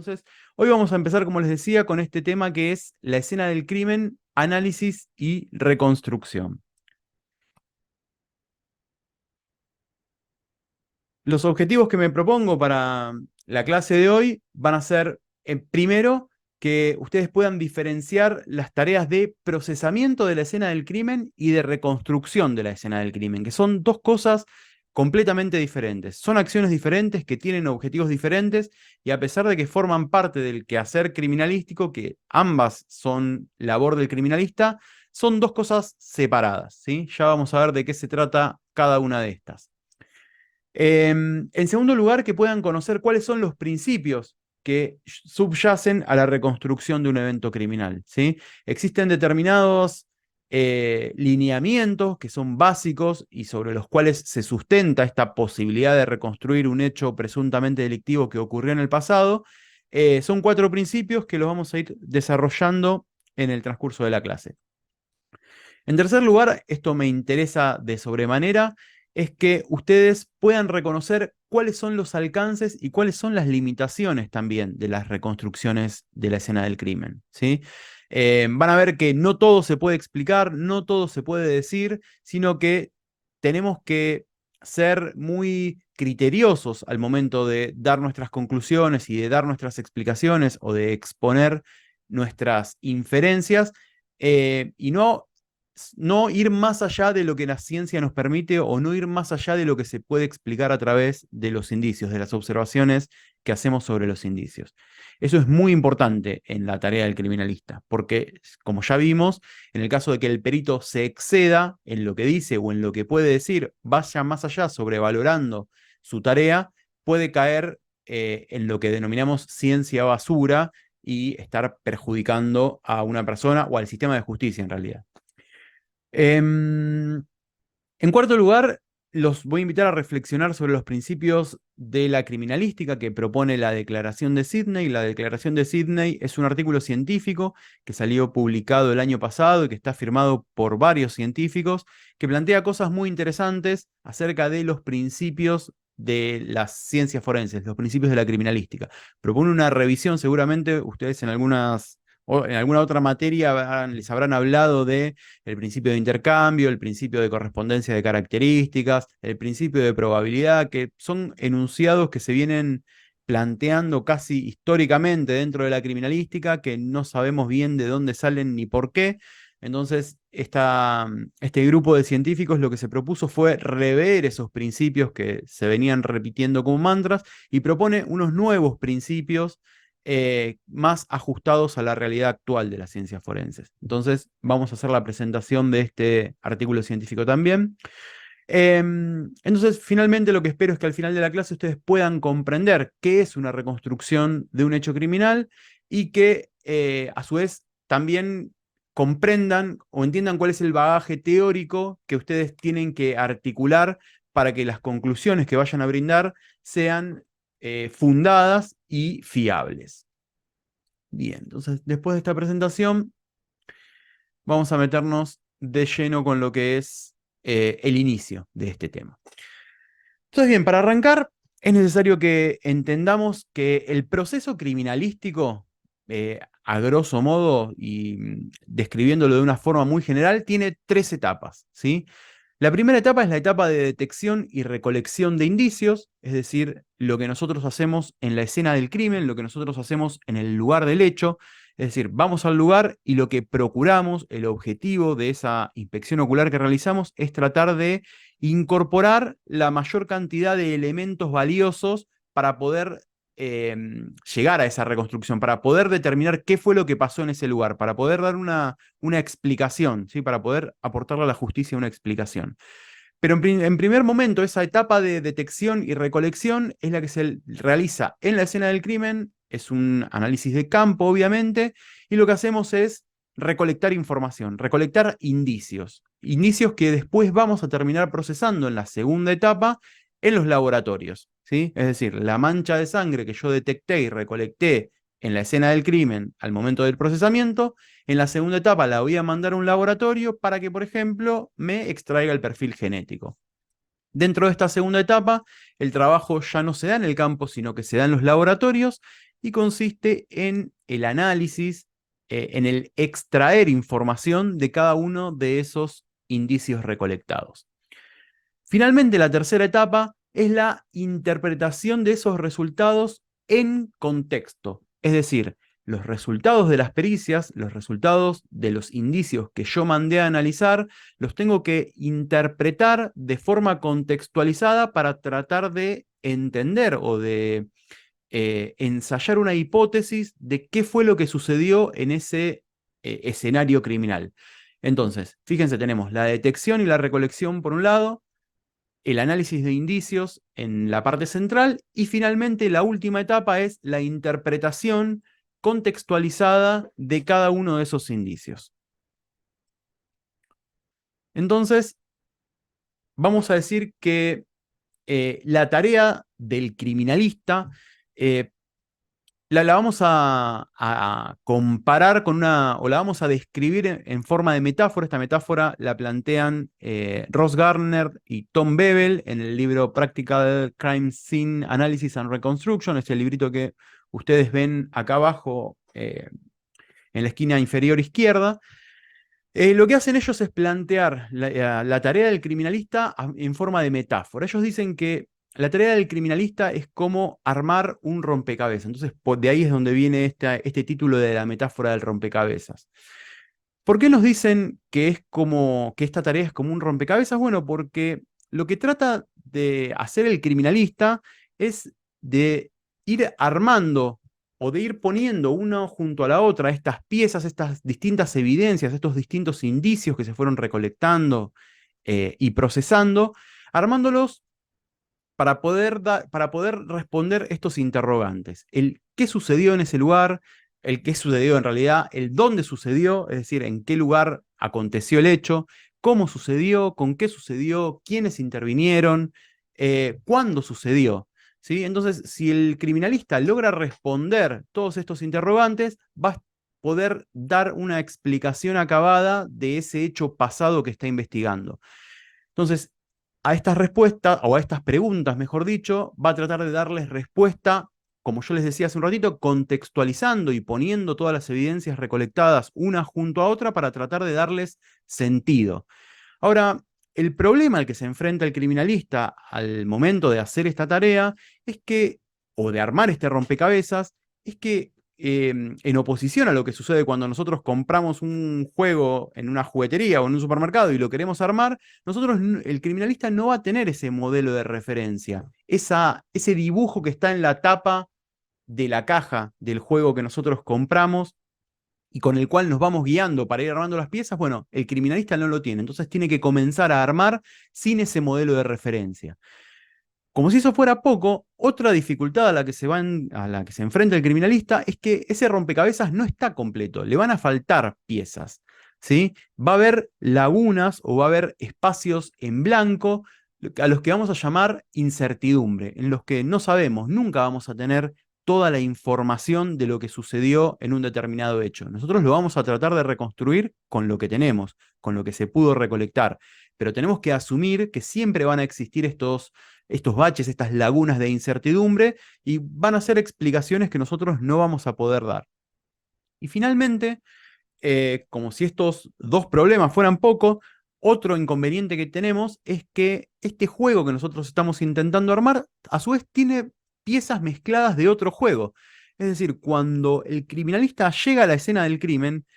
Entonces, hoy vamos a empezar, como les decía, con este tema que es la escena del crimen, análisis y reconstrucción. Los objetivos que me propongo para la clase de hoy van a ser, primero, que ustedes puedan diferenciar las tareas de procesamiento de la escena del crimen y de reconstrucción de la escena del crimen, que son dos cosas completamente diferentes. Son acciones diferentes que tienen objetivos diferentes y a pesar de que forman parte del quehacer criminalístico, que ambas son labor del criminalista, son dos cosas separadas, ¿sí? Ya vamos a ver de qué se trata cada una de estas. En segundo lugar, que puedan conocer cuáles son los principios que subyacen a la reconstrucción de un evento criminal, ¿sí? Existen determinados lineamientos que son básicos y sobre los cuales se sustenta esta posibilidad de reconstruir un hecho presuntamente delictivo que ocurrió en el pasado. Son 4 principios que los vamos a ir desarrollando en el transcurso de la clase. En tercer lugar, esto me interesa de sobremanera, es que ustedes puedan reconocer cuáles son los alcances y cuáles son las limitaciones también de las reconstrucciones de la escena del crimen, ¿sí? Van a ver que no todo se puede explicar, no todo se puede decir, sino que tenemos que ser muy criteriosos al momento de dar nuestras conclusiones y de dar nuestras explicaciones o de exponer nuestras inferencias, y no ir más allá de lo que la ciencia nos permite o no ir más allá de lo que se puede explicar a través de los indicios, de las observaciones que hacemos sobre los indicios. Eso es muy importante en la tarea del criminalista, porque, como ya vimos, en el caso de que el perito se exceda en lo que dice o en lo que puede decir, vaya más allá sobrevalorando su tarea, puede caer en lo que denominamos ciencia basura y estar perjudicando a una persona o al sistema de justicia en realidad. En cuarto lugar, los voy a invitar a reflexionar sobre los principios de la criminalística que propone la Declaración de Sydney. La Declaración de Sydney es un artículo científico que salió publicado el año pasado y que está firmado por varios científicos, que plantea cosas muy interesantes acerca de los principios de las ciencias forenses, los principios de la criminalística. Propone una revisión, seguramente ustedes en alguna otra materia les habrán hablado de el principio de intercambio, el principio de correspondencia de características, el principio de probabilidad, que son enunciados que se vienen planteando casi históricamente dentro de la criminalística, que no sabemos bien de dónde salen ni por qué. Entonces, este grupo de científicos lo que se propuso fue rever esos principios que se venían repitiendo como mantras y propone unos nuevos principios más ajustados a la realidad actual de las ciencias forenses. Entonces, vamos a hacer la presentación de este artículo científico también. Entonces, finalmente lo que espero es que al final de la clase ustedes puedan comprender qué es una reconstrucción de un hecho criminal y que a su vez también comprendan o entiendan cuál es el bagaje teórico que ustedes tienen que articular para que las conclusiones que vayan a brindar sean fundadas y fiables. Bien, entonces después de esta presentación vamos a meternos de lleno con lo que es el inicio de este tema. Entonces bien, para arrancar es necesario que entendamos que el proceso criminalístico, a grosso modo y describiéndolo de una forma muy general, tiene 3 etapas, ¿sí? La primera etapa es la etapa de detección y recolección de indicios, es decir, lo que nosotros hacemos en la escena del crimen, lo que nosotros hacemos en el lugar del hecho, es decir, vamos al lugar y lo que procuramos, el objetivo de esa inspección ocular que realizamos es tratar de incorporar la mayor cantidad de elementos valiosos para poder llegar a esa reconstrucción, para poder determinar qué fue lo que pasó en ese lugar, para poder dar una explicación, ¿sí? Para poder aportarle a la justicia una explicación. Pero en primer momento, esa etapa de detección y recolección es la que se realiza en la escena del crimen, es un análisis de campo, obviamente, y lo que hacemos es recolectar información, recolectar indicios, indicios que después vamos a terminar procesando en la segunda etapa en los laboratorios, ¿sí? Es decir, la mancha de sangre que yo detecté y recolecté en la escena del crimen al momento del procesamiento, en la segunda etapa la voy a mandar a un laboratorio para que, por ejemplo, me extraiga el perfil genético. Dentro de esta segunda etapa, el trabajo ya no se da en el campo, sino que se da en los laboratorios, y consiste en el análisis, en el extraer información de cada uno de esos indicios recolectados. Finalmente, la tercera etapa es la interpretación de esos resultados en contexto, es decir, los resultados de las pericias, los resultados de los indicios que yo mandé a analizar, los tengo que interpretar de forma contextualizada para tratar de entender o de ensayar una hipótesis de qué fue lo que sucedió en ese escenario criminal. Entonces, fíjense, tenemos la detección y la recolección por un lado, el análisis de indicios en la parte central y finalmente la última etapa es la interpretación contextualizada de cada uno de esos indicios. Entonces, vamos a decir que la tarea del criminalista la vamos a comparar con una, o la vamos a describir en forma de metáfora. Esta metáfora la plantean Ross Garner y Tom Bevel en el libro Practical Crime Scene Analysis and Reconstruction, este librito que ustedes ven acá abajo en la esquina inferior izquierda. Lo que hacen ellos es plantear la tarea del criminalista en forma de metáfora. Ellos dicen que la tarea del criminalista es como armar un rompecabezas. Entonces, de ahí es donde viene este título de la metáfora del rompecabezas. ¿Por qué nos dicen que es como que esta tarea es como un rompecabezas? Bueno, porque lo que trata de hacer el criminalista es de ir armando o de ir poniendo una junto a la otra estas piezas, estas distintas evidencias, estos distintos indicios que se fueron recolectando y procesando, armándolos para poder responder estos interrogantes. El qué sucedió en ese lugar, el qué sucedió en realidad, el dónde sucedió, es decir, en qué lugar aconteció el hecho, cómo sucedió, con qué sucedió, quiénes intervinieron, cuándo sucedió. ¿Sí? Entonces, si el criminalista logra responder todos estos interrogantes, va a poder dar una explicación acabada de ese hecho pasado que está investigando. Entonces, a estas respuestas, o a estas preguntas, mejor dicho, va a tratar de darles respuesta, como yo les decía hace un ratito, contextualizando y poniendo todas las evidencias recolectadas una junto a otra para tratar de darles sentido. Ahora, el problema al que se enfrenta el criminalista al momento de hacer esta tarea es que, o de armar este rompecabezas, es que en oposición a lo que sucede cuando nosotros compramos un juego en una juguetería o en un supermercado y lo queremos armar, el criminalista no va a tener ese modelo de referencia, ese dibujo que está en la tapa de la caja del juego que nosotros compramos y con el cual nos vamos guiando para ir armando las piezas. Bueno, el criminalista no lo tiene, entonces tiene que comenzar a armar sin ese modelo de referencia. Como si eso fuera poco, otra dificultad a la que se enfrenta el criminalista es que ese rompecabezas no está completo, le van a faltar piezas, ¿sí? Va a haber lagunas o va a haber espacios en blanco a los que vamos a llamar incertidumbre, en los que no sabemos, nunca vamos a tener toda la información de lo que sucedió en un determinado hecho. Nosotros lo vamos a tratar de reconstruir con lo que tenemos, con lo que se pudo recolectar, pero tenemos que asumir que siempre van a existir estos baches, estas lagunas de incertidumbre, y van a ser explicaciones que nosotros no vamos a poder dar. Y finalmente, como si estos dos problemas fueran poco, otro inconveniente que tenemos es que este juego que nosotros estamos intentando armar, a su vez tiene piezas mezcladas de otro juego. Es decir, cuando el criminalista llega a la escena del crimen,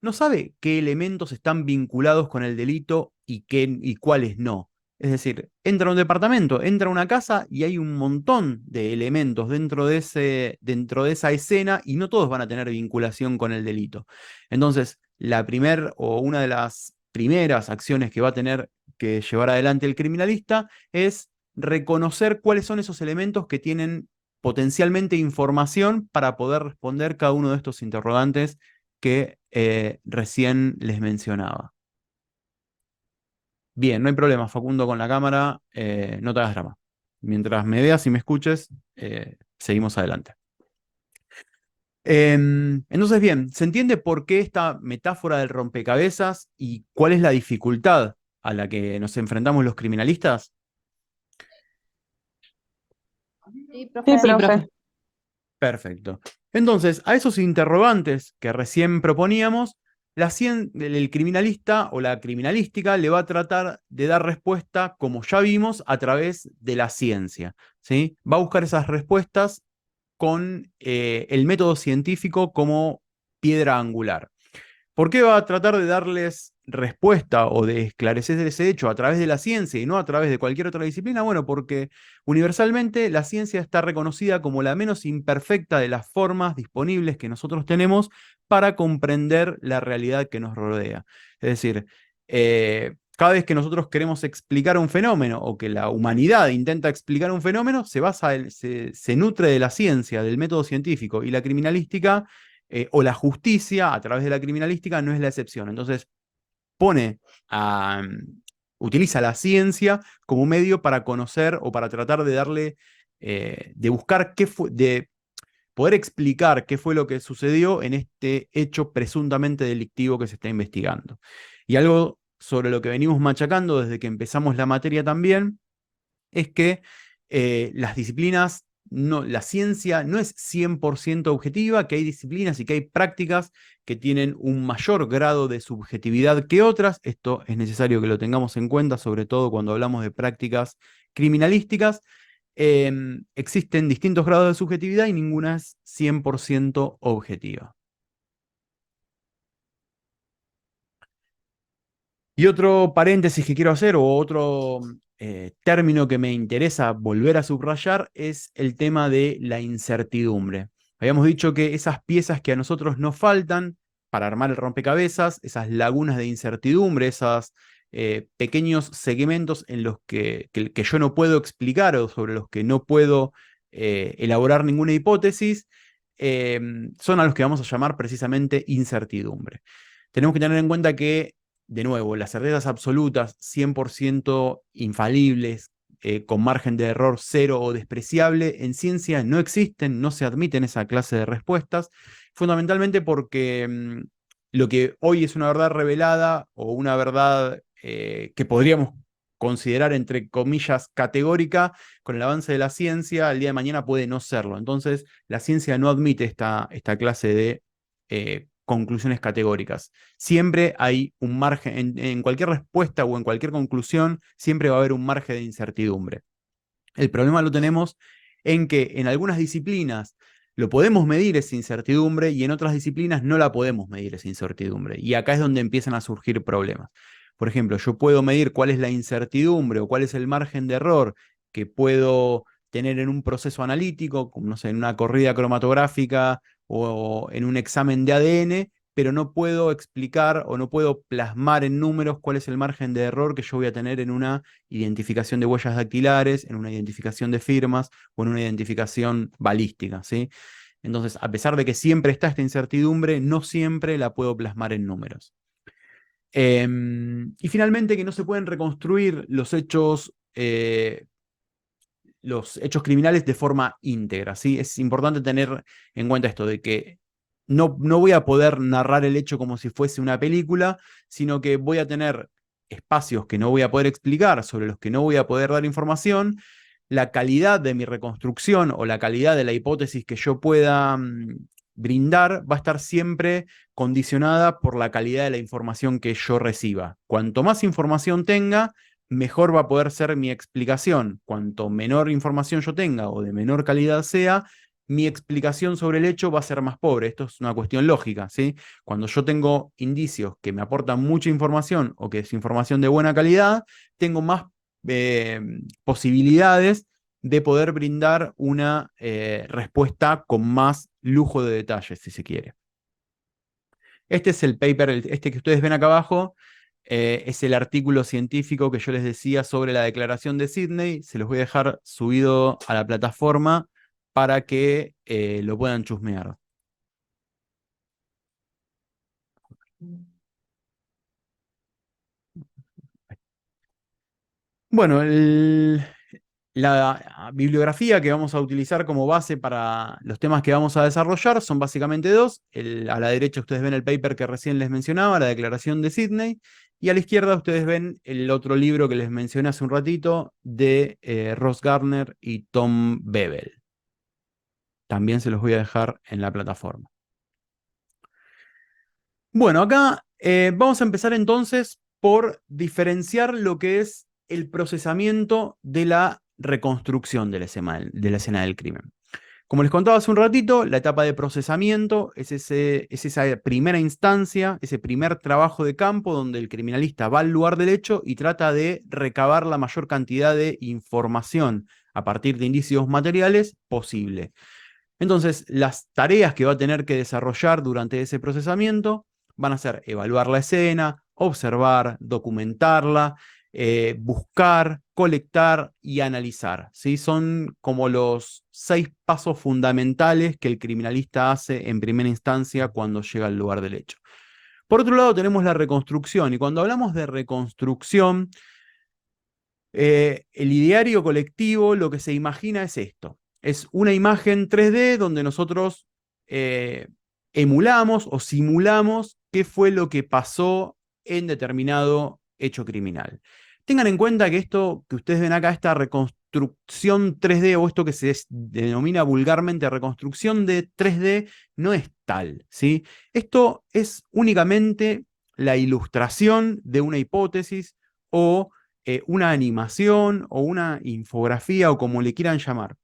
no sabe qué elementos están vinculados con el delito y cuáles no. Es decir, entra a un departamento, entra a una casa y hay un montón de elementos dentro de esa escena y no todos van a tener vinculación con el delito. Entonces, una de las primeras acciones que va a tener que llevar adelante el criminalista es reconocer cuáles son esos elementos que tienen potencialmente información para poder responder cada uno de estos interrogantes que recién les mencionaba. Bien, no hay problema, Facundo, con la cámara, no te hagas drama. Mientras me veas y me escuches, seguimos adelante. Entonces, bien, ¿se entiende por qué esta metáfora del rompecabezas y cuál es la dificultad a la que nos enfrentamos los criminalistas? Sí, Sí, profe. profe. Perfecto. Entonces, a esos interrogantes que recién proponíamos, el criminalista o la criminalística le va a tratar de dar respuesta, como ya vimos, a través de la ciencia, ¿sí? Va a buscar esas respuestas con el método científico como piedra angular. ¿Por qué va a tratar de darles respuesta o de esclarecer ese hecho a través de la ciencia y no a través de cualquier otra disciplina? Bueno, porque universalmente la ciencia está reconocida como la menos imperfecta de las formas disponibles que nosotros tenemos para comprender la realidad que nos rodea. Es decir, cada vez que nosotros queremos explicar un fenómeno o que la humanidad intenta explicar un fenómeno, se nutre de la ciencia, del método científico, y la criminalística o la justicia a través de la criminalística no es la excepción. Entonces pone a, utiliza la ciencia como medio para conocer o para tratar de darle, de buscar qué fue, de poder explicar qué fue lo que sucedió en este hecho presuntamente delictivo que se está investigando. Y algo sobre lo que venimos machacando desde que empezamos la materia también es que las disciplinas, no, la ciencia no es 100% objetiva, que hay disciplinas y que hay prácticas que tienen un mayor grado de subjetividad que otras. Esto es necesario que lo tengamos en cuenta, sobre todo cuando hablamos de prácticas criminalísticas. Existen distintos grados de subjetividad y ninguna es 100% objetiva. Y otro paréntesis que quiero hacer, o otro término que me interesa volver a subrayar, es el tema de la incertidumbre. Habíamos dicho que esas piezas que a nosotros nos faltan para armar el rompecabezas, esas lagunas de incertidumbre, esos pequeños segmentos en los que yo no puedo explicar o sobre los que no puedo elaborar ninguna hipótesis, eh, son a los que vamos a llamar precisamente incertidumbre. Tenemos que tener en cuenta que, de nuevo, las certezas absolutas, 100% infalibles, con margen de error cero o despreciable, en ciencia no existen, no se admiten esa clase de respuestas, fundamentalmente porque lo que hoy es una verdad revelada o una verdad que podríamos considerar, entre comillas, categórica, con el avance de la ciencia, el día de mañana puede no serlo. Entonces, la ciencia no admite esta clase de conclusiones categóricas. Siempre hay un margen, en cualquier respuesta o en cualquier conclusión, siempre va a haber un margen de incertidumbre. El problema lo tenemos en que en algunas disciplinas lo podemos medir esa incertidumbre y en otras disciplinas no la podemos medir esa incertidumbre. Y acá es donde empiezan a surgir problemas. Por ejemplo, yo puedo medir cuál es la incertidumbre o cuál es el margen de error que puedo tener en un proceso analítico, como no sé, en una corrida cromatográfica o en un examen de ADN, pero no puedo explicar o no puedo plasmar en números cuál es el margen de error que yo voy a tener en una identificación de huellas dactilares, en una identificación de firmas o en una identificación balística, ¿sí? Entonces, a pesar de que siempre está esta incertidumbre, no siempre la puedo plasmar en números. Y finalmente, que no se pueden reconstruir los hechos criminales de forma íntegra, ¿sí? Es importante tener en cuenta esto de que no voy a poder narrar el hecho como si fuese una película, sino que voy a tener espacios que no voy a poder explicar, sobre los que no voy a poder dar información. La calidad de mi reconstrucción o la calidad de la hipótesis que yo pueda brindar va a estar siempre condicionada por la calidad de la información que yo reciba. Cuanto más información tenga, mejor va a poder ser mi explicación. Cuanto menor información yo tenga o de menor calidad sea, mi explicación sobre el hecho va a ser más pobre. Esto es una cuestión lógica, ¿sí? Cuando yo tengo indicios que me aportan mucha información o que es información de buena calidad, tengo más posibilidades de poder brindar una respuesta con más lujo de detalles, si se quiere. Este es el paper, este que ustedes ven acá abajo, es el artículo científico que yo les decía sobre la declaración de Sydney. Se los voy a dejar subido a la plataforma para que lo puedan chusmear. Bueno, la bibliografía que vamos a utilizar como base para los temas que vamos a desarrollar son básicamente dos. A la derecha ustedes ven el paper que recién les mencionaba, la Declaración de Sydney, y a la izquierda ustedes ven el otro libro que les mencioné hace un ratito de Ross Gardner y Tom Bevel. también se los voy a dejar en la plataforma. Bueno, acá vamos a empezar entonces por diferenciar lo que es el procesamiento de la reconstrucción de la escena del crimen. Como les contaba hace un ratito, la etapa de procesamiento es esa primera instancia, ese primer trabajo de campo donde el criminalista va al lugar del hecho y trata de recabar la mayor cantidad de información a partir de indicios materiales posible. Entonces, las tareas que va a tener que desarrollar durante ese procesamiento van a ser evaluar la escena, observar, documentarla, buscar, colectar y analizar, ¿sí? Son como los 6 pasos fundamentales que el criminalista hace en primera instancia cuando llega al lugar del hecho. Por otro lado, tenemos la reconstrucción, y cuando hablamos de reconstrucción, el ideario colectivo lo que se imagina es esto. Es una imagen 3D donde nosotros eh, emulamos o simulamos qué fue lo que pasó en determinado hecho criminal. Tengan en cuenta que esto que ustedes ven acá, esta reconstrucción 3D o esto que se denomina vulgarmente reconstrucción de 3D, no es tal, ¿sí? Esto es únicamente la ilustración de una hipótesis o una animación o una infografía o como le quieran llamar,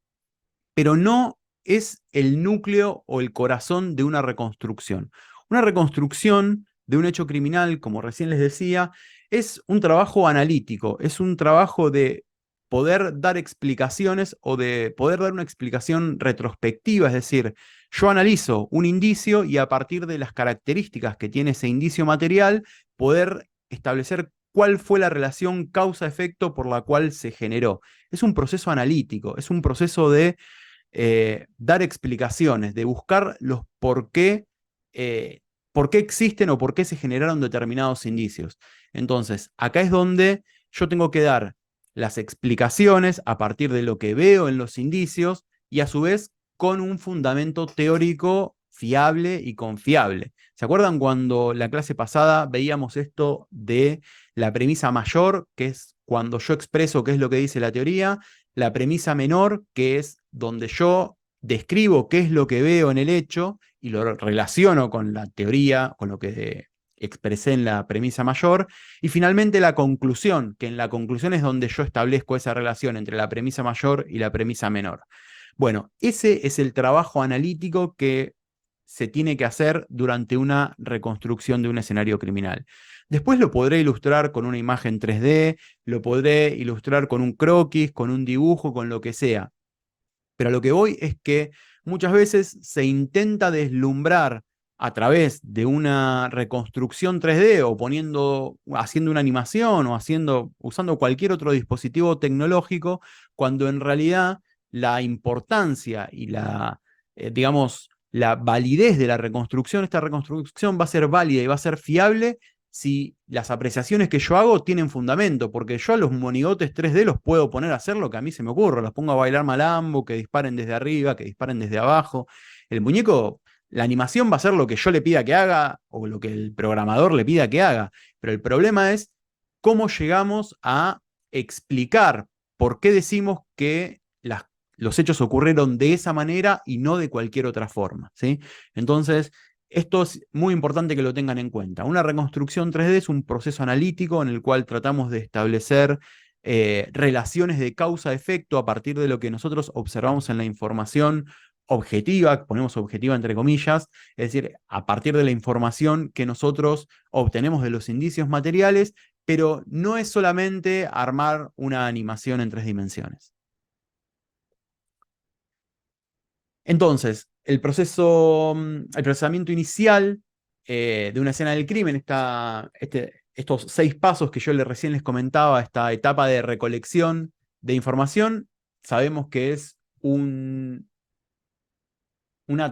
pero no es el núcleo o el corazón de una reconstrucción. Una reconstrucción de un hecho criminal, como recién les decía, es un trabajo analítico, es un trabajo de poder dar explicaciones o de poder dar una explicación retrospectiva, es decir, yo analizo un indicio y a partir de las características que tiene ese indicio material, poder establecer cuál fue la relación causa-efecto por la cual se generó. Es un proceso analítico, es un proceso de dar explicaciones, de buscar los por qué existen o por qué se generaron determinados indicios. Entonces, acá es donde yo tengo que dar las explicaciones a partir de lo que veo en los indicios y a su vez con un fundamento teórico fiable y confiable. ¿Se acuerdan cuando la clase pasada veíamos esto de la premisa mayor, que es cuando yo expreso qué es lo que dice la teoría, la premisa menor, que es donde yo describo qué es lo que veo en el hecho y lo relaciono con la teoría, con lo que expresé en la premisa mayor, y finalmente la conclusión, que en la conclusión es donde yo establezco esa relación entre la premisa mayor y la premisa menor. Bueno, ese es el trabajo analítico que se tiene que hacer durante una reconstrucción de un escenario criminal. Después lo podré ilustrar con una imagen 3D, lo podré ilustrar con un croquis, con un dibujo, con lo que sea. Pero a lo que voy es que muchas veces se intenta deslumbrar a través de una reconstrucción 3D o haciendo una animación o usando cualquier otro dispositivo tecnológico, cuando en realidad la importancia y digamos, la validez de la reconstrucción, esta reconstrucción va a ser válida y va a ser fiable si las apreciaciones que yo hago tienen fundamento, porque yo a los monigotes 3D los puedo poner a hacer lo que a mí se me ocurra, los pongo a bailar malambo, que disparen desde arriba, que disparen desde abajo. El muñeco, la animación va a ser lo que yo le pida que haga o lo que el programador le pida que haga, pero el problema es cómo llegamos a explicar por qué decimos que los hechos ocurrieron de esa manera y no de cualquier otra forma, ¿sí? Entonces, esto es muy importante que lo tengan en cuenta. Una reconstrucción 3D es un proceso analítico en el cual tratamos de establecer relaciones de causa-efecto a partir de lo que nosotros observamos en la información objetiva, ponemos objetiva entre comillas, es decir, a partir de la información que nosotros obtenemos de los indicios materiales, pero no es solamente armar una animación en 3 dimensiones. Entonces, el procesamiento inicial de una escena del crimen, estos 6 pasos que yo recién les comentaba, esta etapa de recolección de información, sabemos que es una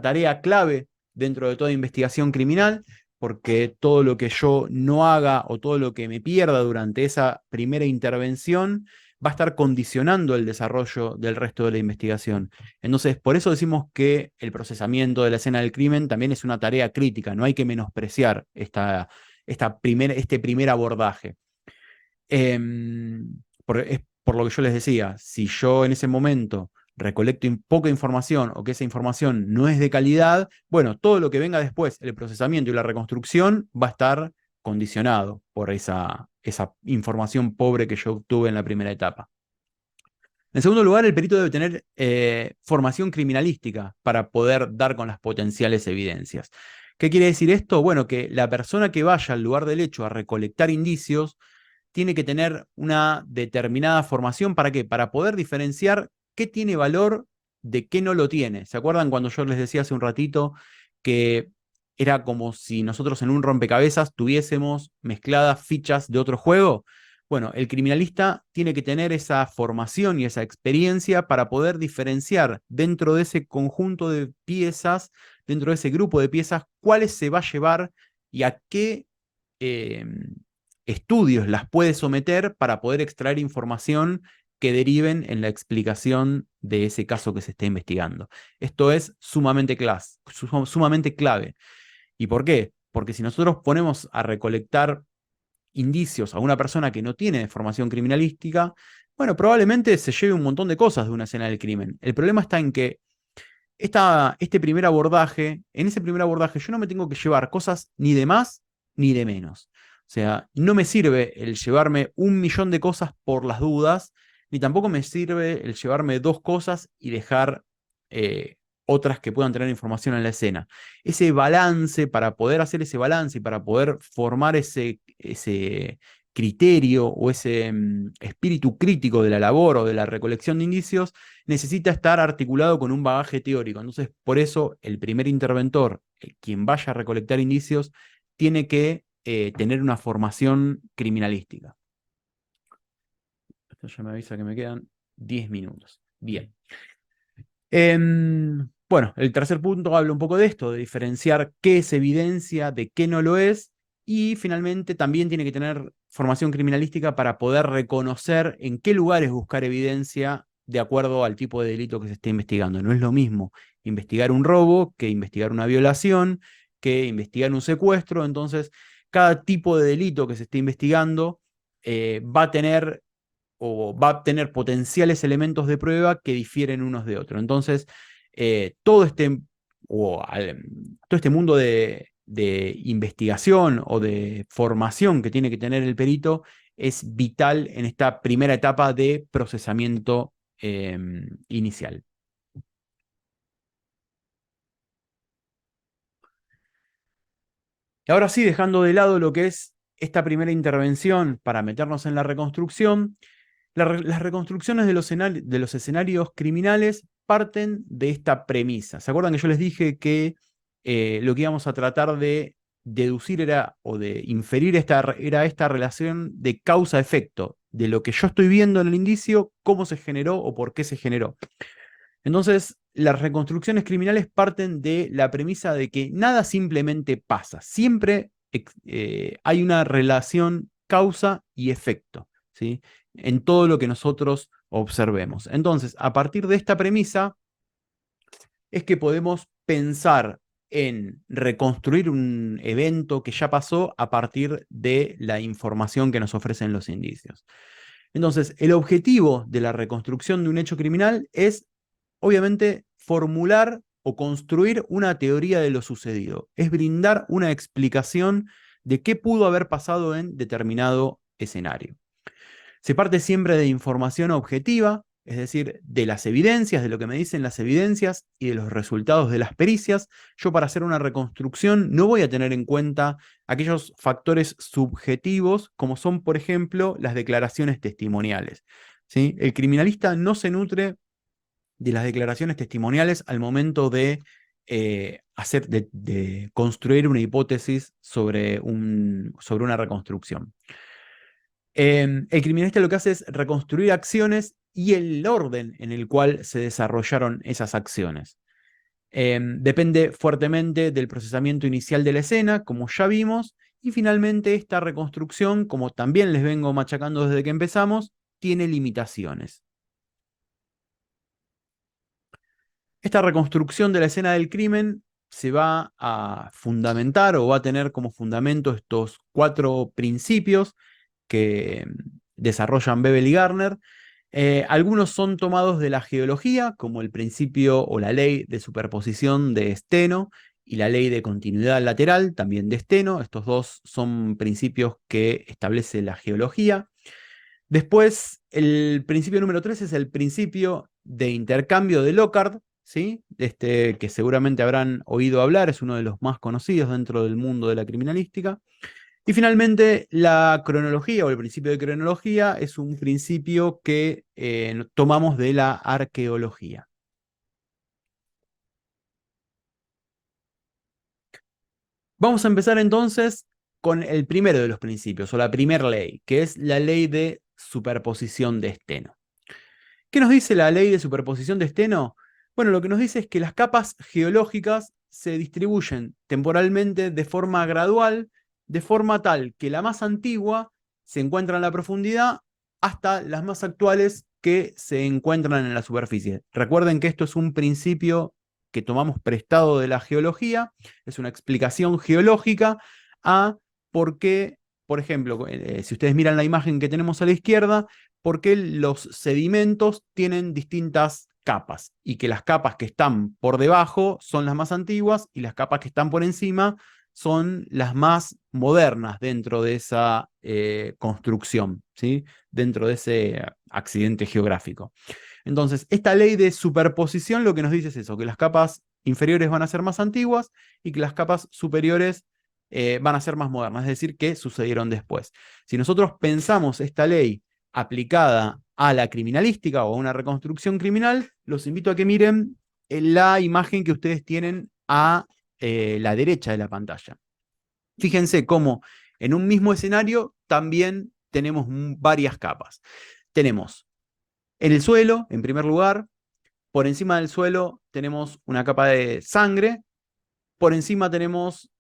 tarea clave dentro de toda investigación criminal, porque todo lo que yo no haga o todo lo que me pierda durante esa primera intervención va a estar condicionando el desarrollo del resto de la investigación. Entonces, por eso decimos que el procesamiento de la escena del crimen también es una tarea crítica, no hay que menospreciar este primer abordaje. Es por lo que yo les decía, si yo en ese momento recolecto poca información o que esa información no es de calidad, bueno, todo lo que venga después, el procesamiento y la reconstrucción, va a estar condicionado por esa información pobre que yo obtuve en la primera etapa. En segundo lugar, el perito debe tener formación criminalística para poder dar con las potenciales evidencias. ¿Qué quiere decir esto? Bueno, que la persona que vaya al lugar del hecho a recolectar indicios tiene que tener una determinada formación. ¿Para qué? Para poder diferenciar qué tiene valor de qué no lo tiene. ¿Se acuerdan cuando yo les decía hace un ratito que era como si nosotros en un rompecabezas tuviésemos mezcladas fichas de otro juego? Bueno, el criminalista tiene que tener esa formación y esa experiencia para poder diferenciar dentro de ese conjunto de piezas, dentro de ese grupo de piezas, cuáles se va a llevar y a qué eh, estudios las puede someter para poder extraer información que deriven en la explicación de ese caso que se está investigando. Esto es sumamente clave. ¿Y por qué? Porque si nosotros ponemos a recolectar indicios a una persona que no tiene formación criminalística, bueno, probablemente se lleve un montón de cosas de una escena del crimen. El problema está en que este primer abordaje, en ese primer abordaje yo no me tengo que llevar cosas ni de más ni de menos. O sea, no me sirve el llevarme 1 millón de cosas por las dudas, ni tampoco me sirve el llevarme 2 cosas y dejar eh, otras que puedan tener información en la escena. Ese balance, para poder hacer ese balance y para poder formar ese criterio o ese espíritu crítico de la labor o de la recolección de indicios, necesita estar articulado con un bagaje teórico. Entonces, por eso, el primer interventor, quien vaya a recolectar indicios, tiene que tener una formación criminalística. Esto ya me avisa que me quedan 10 minutos. Bien. Bueno, el tercer punto habla un poco de esto, de diferenciar qué es evidencia de qué no lo es. Y finalmente también tiene que tener formación criminalística para poder reconocer en qué lugares buscar evidencia de acuerdo al tipo de delito que se esté investigando. No es lo mismo investigar un robo que investigar una violación, que investigar un secuestro. Entonces, cada tipo de delito que se esté investigando va a tener o va a tener potenciales elementos de prueba que difieren unos de otros. Entonces, todo todo este mundo de investigación o de formación que tiene que tener el perito es vital en esta primera etapa de procesamiento inicial. Y ahora sí, dejando de lado lo que es esta primera intervención para meternos en la reconstrucción, las reconstrucciones de los escenarios criminales parten de esta premisa. ¿Se acuerdan que yo les dije que lo que íbamos a tratar de deducir era, o de inferir era esta relación de causa-efecto, de lo que yo estoy viendo en el indicio, cómo se generó o por qué se generó? Entonces, las reconstrucciones criminales parten de la premisa de que nada simplemente pasa, siempre hay una relación causa y efecto, ¿sí? En todo lo que nosotros observemos. Entonces, a partir de esta premisa, es que podemos pensar en reconstruir un evento que ya pasó a partir de la información que nos ofrecen los indicios. Entonces, el objetivo de la reconstrucción de un hecho criminal es, obviamente, formular o construir una teoría de lo sucedido. Es brindar una explicación de qué pudo haber pasado en determinado escenario. Se parte siempre de información objetiva, es decir, de las evidencias, de lo que me dicen las evidencias y de los resultados de las pericias. Yo, para hacer una reconstrucción, no voy a tener en cuenta aquellos factores subjetivos como son, por ejemplo, las declaraciones testimoniales, ¿sí? El criminalista no se nutre de las declaraciones testimoniales al momento de construir una hipótesis sobre una reconstrucción. El criminalista lo que hace es reconstruir acciones y el orden en el cual se desarrollaron esas acciones. Depende fuertemente del procesamiento inicial de la escena, como ya vimos, y finalmente esta reconstrucción, como también les vengo machacando desde que empezamos, tiene limitaciones. Esta reconstrucción de la escena del crimen se va a fundamentar o va a tener como fundamento estos 4 principios que desarrollan Bebel y Garner. Algunos son tomados de la geología, como el principio o la ley de superposición de Steno y la ley de continuidad lateral, también de Steno. Estos dos son principios que establece la geología. Después, el principio número 3 es el principio de intercambio de Locard, ¿sí? Que seguramente habrán oído hablar, es uno de los más conocidos dentro del mundo de la criminalística. Y finalmente, la cronología o el principio de cronología es un principio que tomamos de la arqueología. Vamos a empezar entonces con el primero de los principios, o la primera ley, que es la ley de superposición de Steno. ¿Qué nos dice la ley de superposición de Steno? Bueno, lo que nos dice es que las capas geológicas se distribuyen temporalmente de forma gradual, de forma tal que la más antigua se encuentra en la profundidad hasta las más actuales que se encuentran en la superficie. Recuerden que esto es un principio que tomamos prestado de la geología, es una explicación geológica a por qué, por ejemplo, si ustedes miran la imagen que tenemos a la izquierda, porque los sedimentos tienen distintas capas y que las capas que están por debajo son las más antiguas y las capas que están por encima son las más modernas dentro de esa construcción, ¿sí? Dentro de ese accidente geográfico. Entonces, esta ley de superposición lo que nos dice es eso, que las capas inferiores van a ser más antiguas y que las capas superiores van a ser más modernas, es decir, que sucedieron después. Si nosotros pensamos esta ley aplicada a la criminalística o a una reconstrucción criminal, los invito a que miren la imagen que ustedes tienen a la derecha de la pantalla. Fíjense cómo en un mismo escenario también tenemos varias capas. Tenemos en el suelo, en primer lugar, por encima del suelo tenemos una capa de sangre, por encima tenemos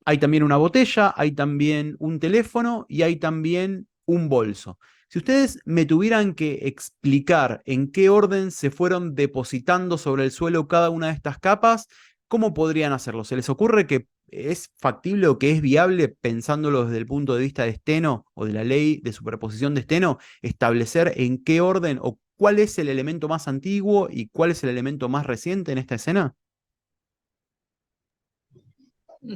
hay también una botella, hay también un teléfono y hay también un bolso. Si ustedes me tuvieran que explicar en qué orden se fueron depositando sobre el suelo cada una de estas capas, ¿cómo podrían hacerlo? ¿Se les ocurre que es factible o que es viable, pensándolo desde el punto de vista de Steno o de la ley de superposición de Steno, establecer en qué orden o cuál es el elemento más antiguo y cuál es el elemento más reciente en esta escena?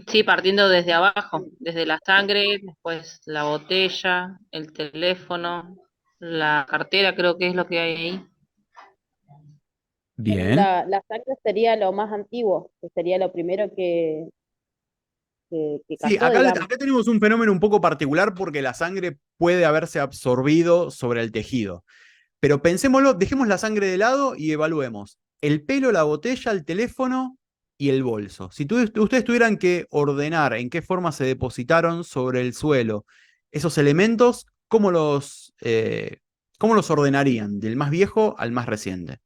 Sí, partiendo desde abajo, desde la sangre, después la botella, el teléfono, la cartera, creo que es lo que hay ahí. Bien. La sangre sería lo más antiguo, que sería lo primero que Sí, cayó, digamos. acá tenemos un fenómeno un poco particular porque la sangre puede haberse absorbido sobre el tejido. Pero pensémoslo, dejemos la sangre de lado y evaluemos. El pelo, la botella, el teléfono y el bolso. Si ustedes tuvieran que ordenar en qué forma se depositaron sobre el suelo esos elementos, cómo los ordenarían? Del más viejo al más reciente.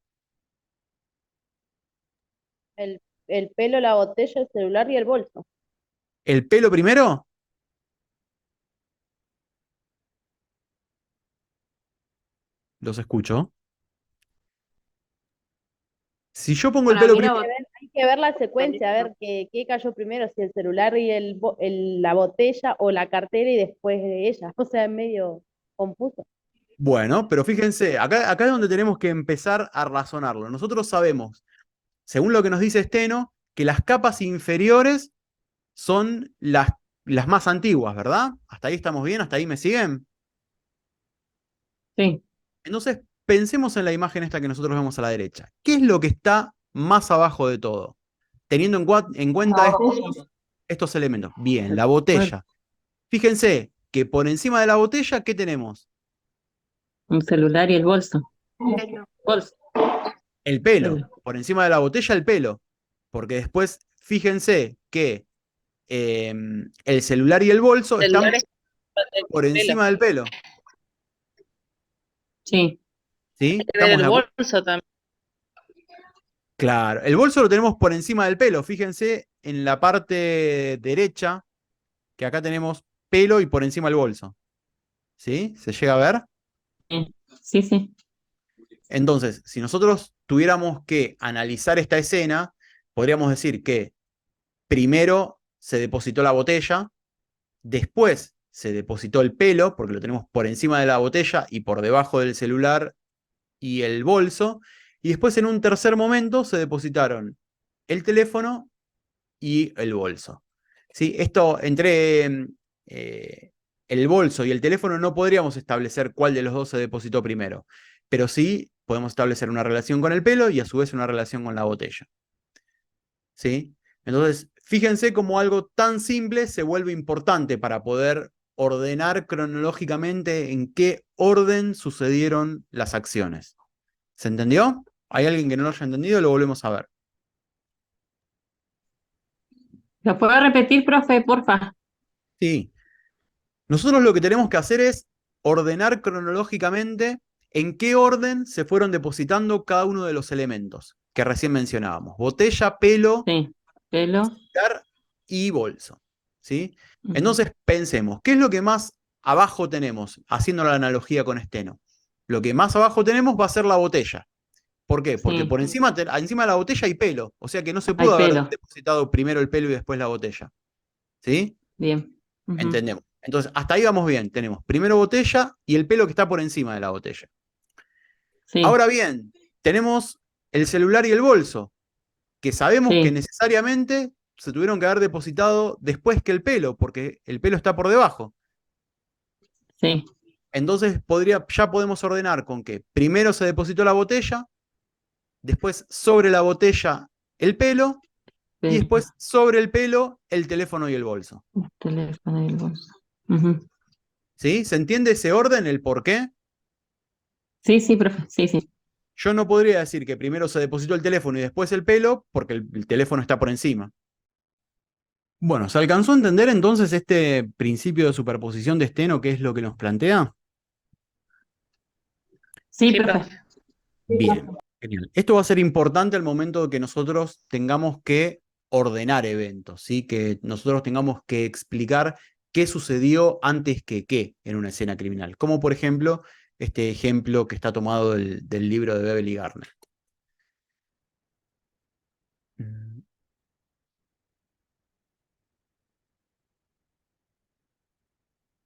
El pelo, la botella, el celular y el bolso. ¿El pelo primero? Los escucho. Si yo pongo el Para pelo mí primero. Hay que ver la secuencia, a ver qué cayó primero, si el celular y la botella o la cartera y después de ella. O sea, es medio confuso. Bueno, pero fíjense, acá es donde tenemos que empezar a razonarlo. Nosotros sabemos, según lo que nos dice Steno, que las capas inferiores son las más antiguas, ¿verdad? ¿Hasta ahí estamos bien? ¿Hasta ahí me siguen? Sí. Entonces, pensemos en la imagen esta que nosotros vemos a la derecha. ¿Qué es lo que está más abajo de todo? Teniendo en cuenta estos elementos. Bien, la botella. Fíjense que por encima de la botella, ¿qué tenemos? Un celular y el bolso. Bolso. El pelo. Por encima de la botella, el pelo. Porque después, fíjense que el celular y el bolso están Celulares por el pelo. encima del pelo. Sí. ¿Sí? Ver ¿Estamos el de acuerdo? bolso también. Claro. El bolso lo tenemos por encima del pelo. Fíjense en la parte derecha, que acá tenemos pelo y por encima el bolso. ¿Sí? ¿Se llega a ver? Sí, sí. Entonces, si nosotros tuviéramos que analizar esta escena, podríamos decir que primero se depositó la botella, después se depositó el pelo, porque lo tenemos por encima de la botella y por debajo del celular y el bolso. Y después en un tercer momento se depositaron el teléfono y el bolso. ¿Sí? Esto entre el bolso y el teléfono no podríamos establecer cuál de los dos se depositó primero, pero sí podemos establecer una relación con el pelo y a su vez una relación con la botella. ¿Sí? Entonces, fíjense cómo algo tan simple se vuelve importante para poder ordenar cronológicamente en qué orden sucedieron las acciones. ¿Se entendió? ¿Hay alguien que no lo haya entendido? Lo volvemos a ver. ¿Lo puedo repetir, profe, porfa? Sí. Nosotros lo que tenemos que hacer es ordenar cronológicamente en qué orden se fueron depositando cada uno de los elementos que recién mencionábamos. Botella, pelo, Sí, pelo. celular y bolso. ¿Sí? Ujú. Entonces pensemos, ¿qué es lo que más abajo tenemos? Haciendo la analogía con esteno. Lo que más abajo tenemos va a ser la botella. ¿Por qué? Porque Sí, por encima de la botella hay pelo. O sea que no se hay pudo haber pelo. depositado primero el pelo y después la botella. ¿Sí? Bien. Ujú. Entendemos. Entonces, hasta ahí vamos bien. Tenemos primero botella y el pelo que está por encima de la botella. Sí, Ahora bien, tenemos el celular y el bolso, que sabemos que sí, necesariamente se tuvieron que haber depositado después que el pelo, porque el pelo está por debajo. sí. Entonces ya podemos ordenar con que primero se depositó la botella, después sobre la botella el pelo y Pelo, después sobre el pelo el teléfono y el bolso. el teléfono y el bolso. Ujú. ¿Sí? ¿Se entiende ese orden, el por qué? Sí, sí, profe. Sí, sí. Yo no podría decir que primero se depositó el teléfono y después el pelo, porque el teléfono está por encima. Bueno, ¿se alcanzó a entender entonces este principio de superposición de Steno, que es lo que nos plantea? Sí, Sí, profe. profe. Bien, genial. Esto va a ser importante al momento que nosotros tengamos que ordenar eventos, ¿sí? Que nosotros tengamos que explicar qué sucedió antes que qué en una escena criminal. Como por ejemplo, este ejemplo que está tomado del libro de Beverly Garner.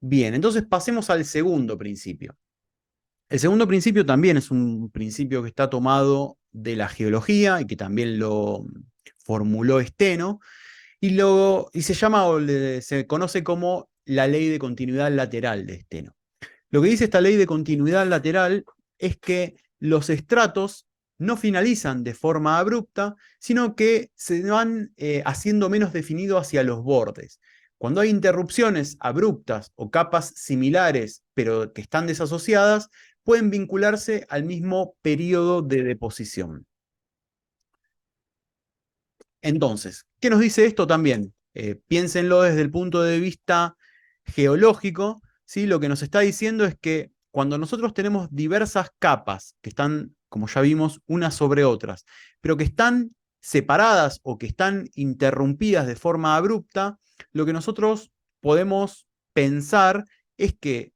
Bien, entonces pasemos al segundo principio. El segundo principio también es un principio que está tomado de la geología y que también lo formuló Steno y se llama se conoce como la ley de continuidad lateral de Steno. Lo que dice esta ley de continuidad lateral es que los estratos no finalizan de forma abrupta, sino que se van haciendo menos definidos hacia los bordes. Cuando hay interrupciones abruptas o capas similares, pero que están desasociadas, pueden vincularse al mismo periodo de deposición. Entonces, ¿qué nos dice esto también? Piénsenlo desde el punto de vista geológico, ¿sí? Lo que nos está diciendo es que cuando nosotros tenemos diversas capas que están, como ya vimos, unas sobre otras, pero que están separadas o que están interrumpidas de forma abrupta, lo que nosotros podemos pensar es que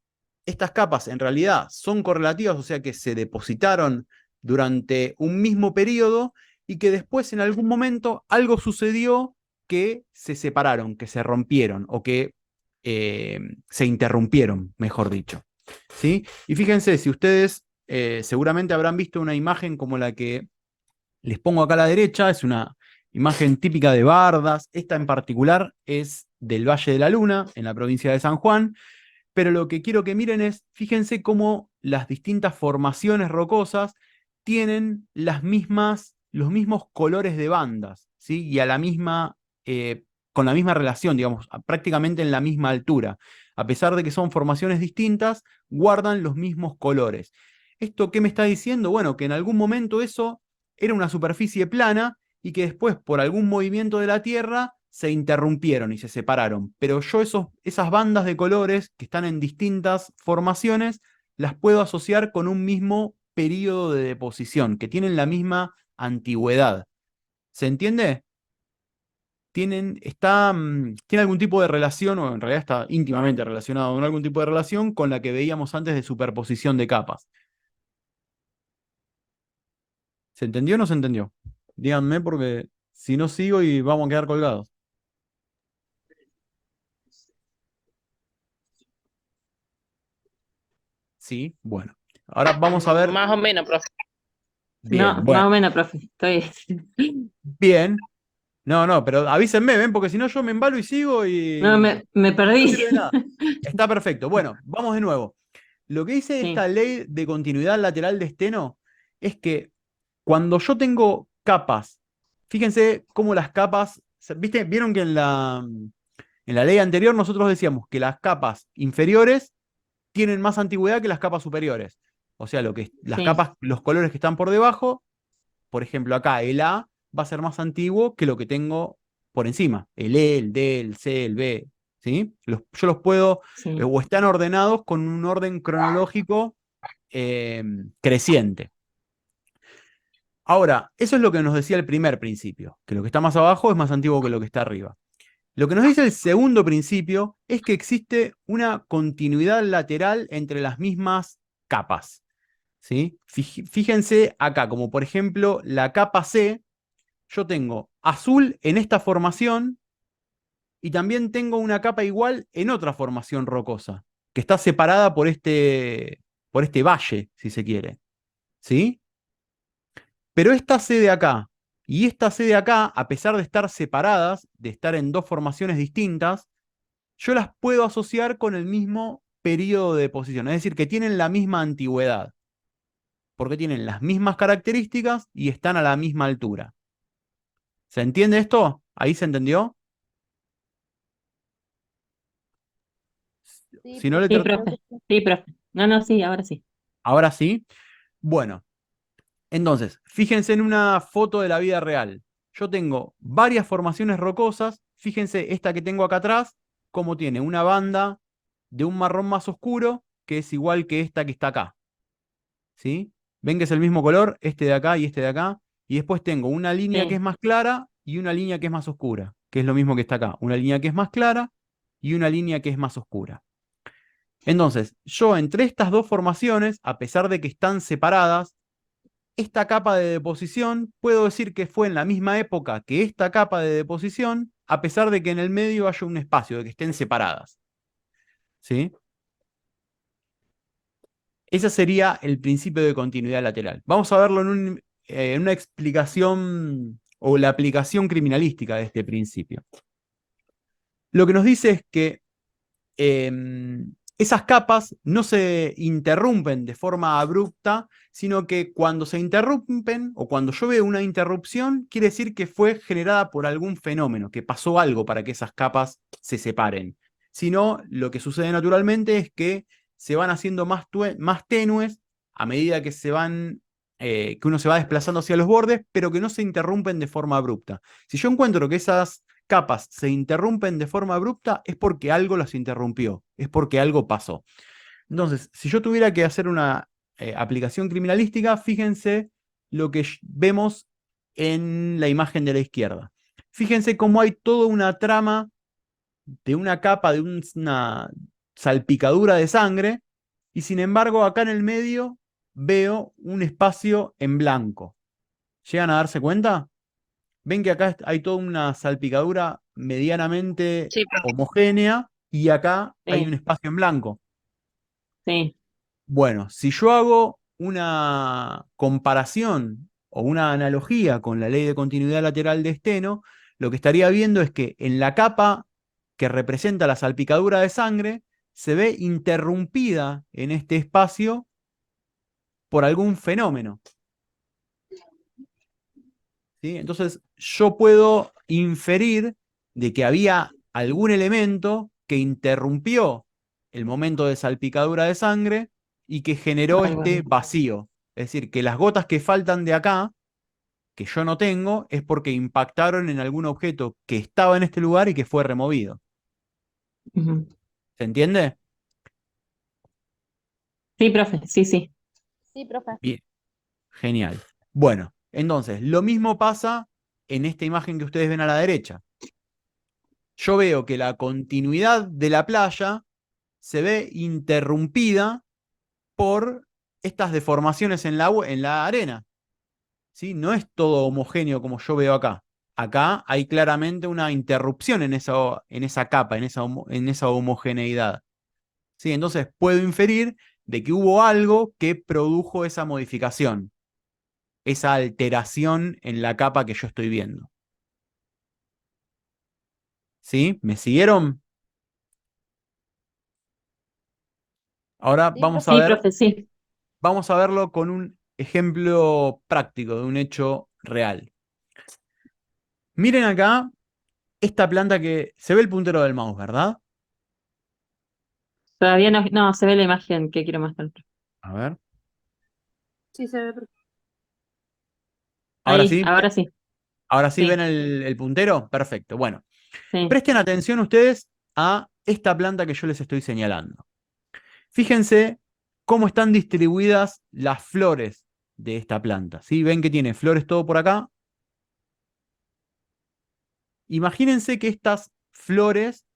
estas capas en realidad son correlativas, o sea que se depositaron durante un mismo periodo y que después en algún momento algo sucedió que se separaron, que se rompieron o que se interrumpieron, mejor dicho. ¿Sí? Y fíjense, si ustedes seguramente habrán visto una imagen como la que les pongo acá a la derecha, es una imagen típica de Bardas, esta en particular es del Valle de la Luna, en la provincia de San Juan, pero lo que quiero que miren es, fíjense cómo las distintas formaciones rocosas tienen los mismos colores de bandas, ¿sí? Y con la misma relación, digamos, prácticamente en la misma altura. A pesar de que son formaciones distintas, guardan los mismos colores. ¿Esto qué me está diciendo? Bueno, que en algún momento eso era una superficie plana y que después, por algún movimiento de la Tierra, se interrumpieron y se separaron. Pero yo esas bandas de colores que están en distintas formaciones las puedo asociar con un mismo periodo de deposición, que tienen la misma antigüedad. ¿Se entiende? Tiene algún tipo de relación, o en realidad está íntimamente relacionado con algún tipo de relación con la que veíamos antes de superposición de capas. ¿Se entendió o no se entendió? Díganme porque si no sigo y vamos a quedar colgados. Sí, bueno. Ahora vamos a ver. Más o menos, profe. Bien, No, bueno, más o menos, profe. Estoy. bien. No, no, pero avísenme, ven, porque si no yo me embalo y sigo No, y me no perdí. sirve de nada. Está perfecto. Bueno, vamos de nuevo. Lo que dice esta Sí, ley de continuidad lateral de Steno es que cuando yo tengo capas, fíjense cómo las capas, ¿viste? Vieron que en la ley anterior nosotros decíamos que las capas inferiores tienen más antigüedad que las capas superiores. O sea, las sí, capas, los colores que están por debajo, por ejemplo, acá el A va a ser más antiguo que lo que tengo por encima. El E, el D, el C, el B. ¿Sí? Yo los puedo, sí. o están ordenados con un orden cronológico creciente. Ahora, eso es lo que nos decía el primer principio, que lo que está más abajo es más antiguo que lo que está arriba. Lo que nos dice el segundo principio es que existe una continuidad lateral entre las mismas capas. ¿Sí? Fíjense acá, como por ejemplo la capa C, yo tengo azul en esta formación y también tengo una capa igual en otra formación rocosa, que está separada por este valle, si se quiere. ¿Sí? Pero esta C de acá y esta C de acá, a pesar de estar separadas, de estar en dos formaciones distintas, yo las puedo asociar con el mismo periodo de deposición, es decir, que tienen la misma antigüedad, porque tienen las mismas características y están a la misma altura. ¿Se entiende esto? ¿Ahí se entendió? Sí, Si no le profe, Sí, creo que profe. sí. Sí, profe. No, no, sí, ahora sí. ahora sí. Bueno, entonces, fíjense en una foto de la vida real. Yo tengo varias formaciones rocosas. Fíjense esta que tengo acá atrás, como tiene una banda de un marrón más oscuro, que es igual que esta que está acá. ¿Sí? ¿Ven que es el mismo color? Este de acá y este de acá. Y después tengo una línea que es Sí, más clara y una línea que es más oscura, que es lo mismo que está acá. Una línea que es más clara y una línea que es más oscura. Entonces, yo entre estas dos formaciones, a pesar de que están separadas, esta capa de deposición puedo decir que fue en la misma época que esta capa de deposición, a pesar de que en el medio haya un espacio, de que estén separadas. ¿Sí? Ese sería el principio de continuidad lateral. Vamos a verlo en una explicación o la aplicación criminalística de este principio. Lo que nos dice es que esas capas no se interrumpen de forma abrupta, sino que cuando se interrumpen o cuando yo veo una interrupción, quiere decir que fue generada por algún fenómeno, que pasó algo para que esas capas se separen. Si no, lo que sucede naturalmente es que se van haciendo más tenues a medida que uno se va desplazando hacia los bordes, pero que no se interrumpen de forma abrupta. Si yo encuentro que esas capas se interrumpen de forma abrupta, es porque algo las interrumpió, es porque algo pasó. Entonces, si yo tuviera que hacer una aplicación criminalística, fíjense lo que vemos en la imagen de la izquierda. Fíjense cómo hay toda una trama de una capa, de una salpicadura de sangre, y sin embargo acá en el medio veo un espacio en blanco. ¿Llegan a darse cuenta? Ven que acá hay toda una salpicadura medianamente Sí, profe. homogénea y acá hay un sí, espacio en blanco. sí. Bueno, si yo hago una comparación o una analogía con la ley de continuidad lateral de Steno, lo que estaría viendo es que en la capa que representa la salpicadura de sangre se ve interrumpida en este espacio por algún fenómeno. ¿Sí? Entonces, yo puedo inferir de que había algún elemento que interrumpió el momento de salpicadura de sangre y que generó Algo este así. vacío. Es decir, que las gotas que faltan de acá, que yo no tengo, es porque impactaron en algún objeto que estaba en este lugar y que fue removido. Ujú. ¿Se entiende? Sí, profe, sí, sí. Sí, profe. Bien, genial. Bueno, entonces, lo mismo pasa en esta imagen que ustedes ven a la derecha. Yo veo que la continuidad de la playa se ve interrumpida por estas deformaciones en la arena. ¿Sí? No es todo homogéneo como yo veo acá. Acá hay claramente una interrupción en esa capa, en esa homogeneidad. ¿Sí? Entonces puedo inferir de que hubo algo que produjo esa modificación, esa alteración en la capa que yo estoy viendo. ¿Sí? ¿Me siguieron? Ahora Sí, vamos profe. a Sí, ver, profe, sí. vamos a verlo con un ejemplo práctico de un hecho real. Miren acá esta planta que se ve el puntero del mouse, ¿verdad? Todavía no, no se ve la imagen que quiero mostrar. A ver. Sí, se ve. Ahora Ahí, sí, ahora sí. ahora sí ven Sí, el puntero. Perfecto. Bueno, sí, presten atención ustedes a esta planta que yo les estoy señalando. Fíjense cómo están distribuidas las flores de esta planta. ¿Sí? ¿Ven que tiene flores todo por acá? Imagínense que estas flores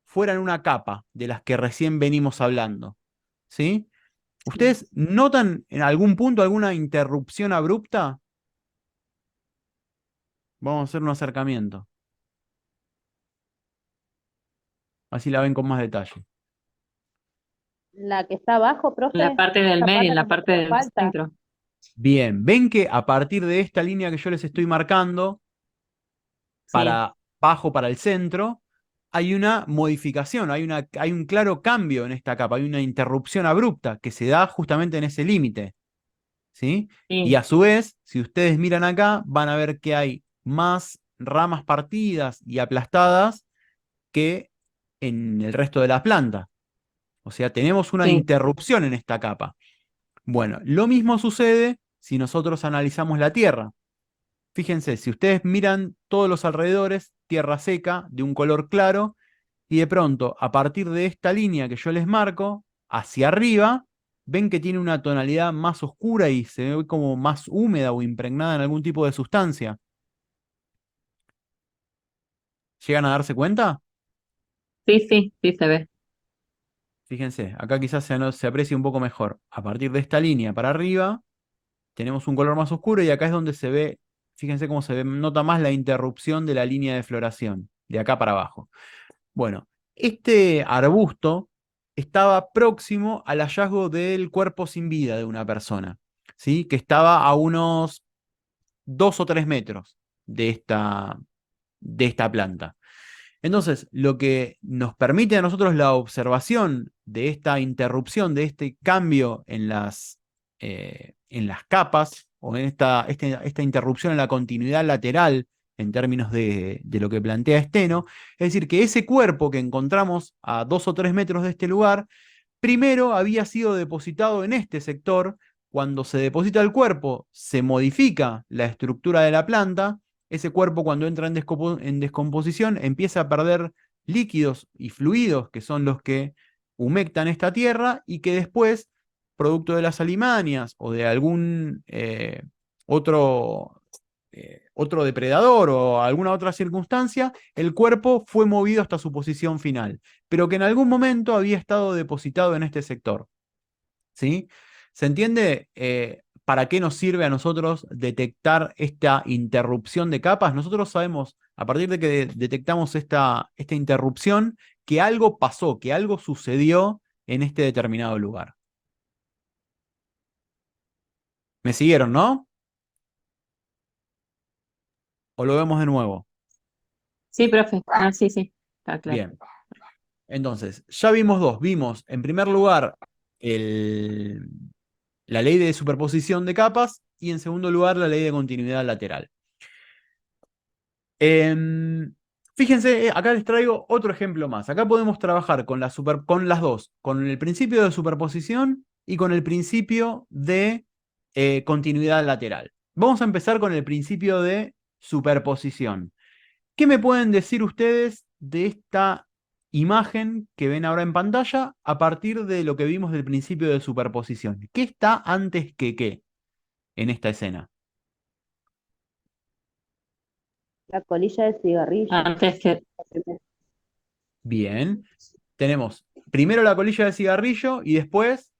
fueran una capa de las que recién venimos hablando. ¿Sí? ¿Ustedes notan en algún punto alguna interrupción abrupta? Vamos a hacer un acercamiento. Así la ven con más detalle. La que está abajo, en la profe, parte del esa medio, en pata la como parte que nos del falta. centro. Bien, ven que a partir de esta línea que yo les estoy marcando, Sí, para abajo, para el centro, hay una modificación, hay un claro cambio en esta capa, hay una interrupción abrupta que se da justamente en ese límite. ¿Sí? Y sí, a su vez, si ustedes miran acá, van a ver que hay más ramas partidas y aplastadas que en el resto de la planta. O sea, tenemos una sí, interrupción en esta capa. Bueno, lo mismo sucede si nosotros analizamos la Tierra. Fíjense, si ustedes miran todos los alrededores, tierra seca, de un color claro, y de pronto, a partir de esta línea que yo les marco, hacia arriba, ven que tiene una tonalidad más oscura y se ve como más húmeda o impregnada en algún tipo de sustancia. ¿Llegan a darse cuenta? sí, sí, sí se ve. Fíjense, acá quizás se aprecie un poco mejor. A partir de esta línea para arriba, tenemos un color más oscuro y acá es donde se ve, fíjense cómo se ve, nota más la interrupción de la línea de floración, de acá para abajo. Bueno, este arbusto estaba próximo al hallazgo del cuerpo sin vida de una persona, ¿sí? Que estaba a unos 2 o 3 metros de esta planta. Entonces, lo que nos permite a nosotros la observación de esta interrupción, de este cambio en las capas, o en esta interrupción en la continuidad lateral, en términos de lo que plantea Steno, es decir, que ese cuerpo que encontramos a 2 o 3 metros de este lugar, primero había sido depositado en este sector. Cuando se deposita el cuerpo, se modifica la estructura de la planta. Ese cuerpo, cuando entra en descomposición, empieza a perder líquidos y fluidos, que son los que humectan esta tierra, y que después, producto de las alimañas o de algún otro, otro depredador o alguna otra circunstancia, el cuerpo fue movido hasta su posición final, pero que en algún momento había estado depositado en este sector. ¿Sí? ¿Se entiende para qué nos sirve a nosotros detectar esta interrupción de capas? Nosotros sabemos, a partir de que detectamos esta interrupción, que algo pasó, que algo sucedió en este determinado lugar. ¿Me siguieron, no? ¿O lo vemos de nuevo? Sí, profe. Ah, sí, sí, está claro. Bien. Entonces, ya vimos dos. Vimos, en primer lugar, el, la ley de superposición de capas y, en segundo lugar, la ley de continuidad lateral. Fíjense, acá les traigo otro ejemplo más. Acá podemos trabajar con con las dos, con el principio de superposición y con el principio de continuidad lateral. Vamos a empezar con el principio de superposición. ¿Qué me pueden decir ustedes de esta imagen que ven ahora en pantalla a partir de lo que vimos del principio de superposición? ¿Qué está antes que qué en esta escena? La colilla del cigarrillo. Antes que Bien. Tenemos primero la colilla de cigarrillo y después,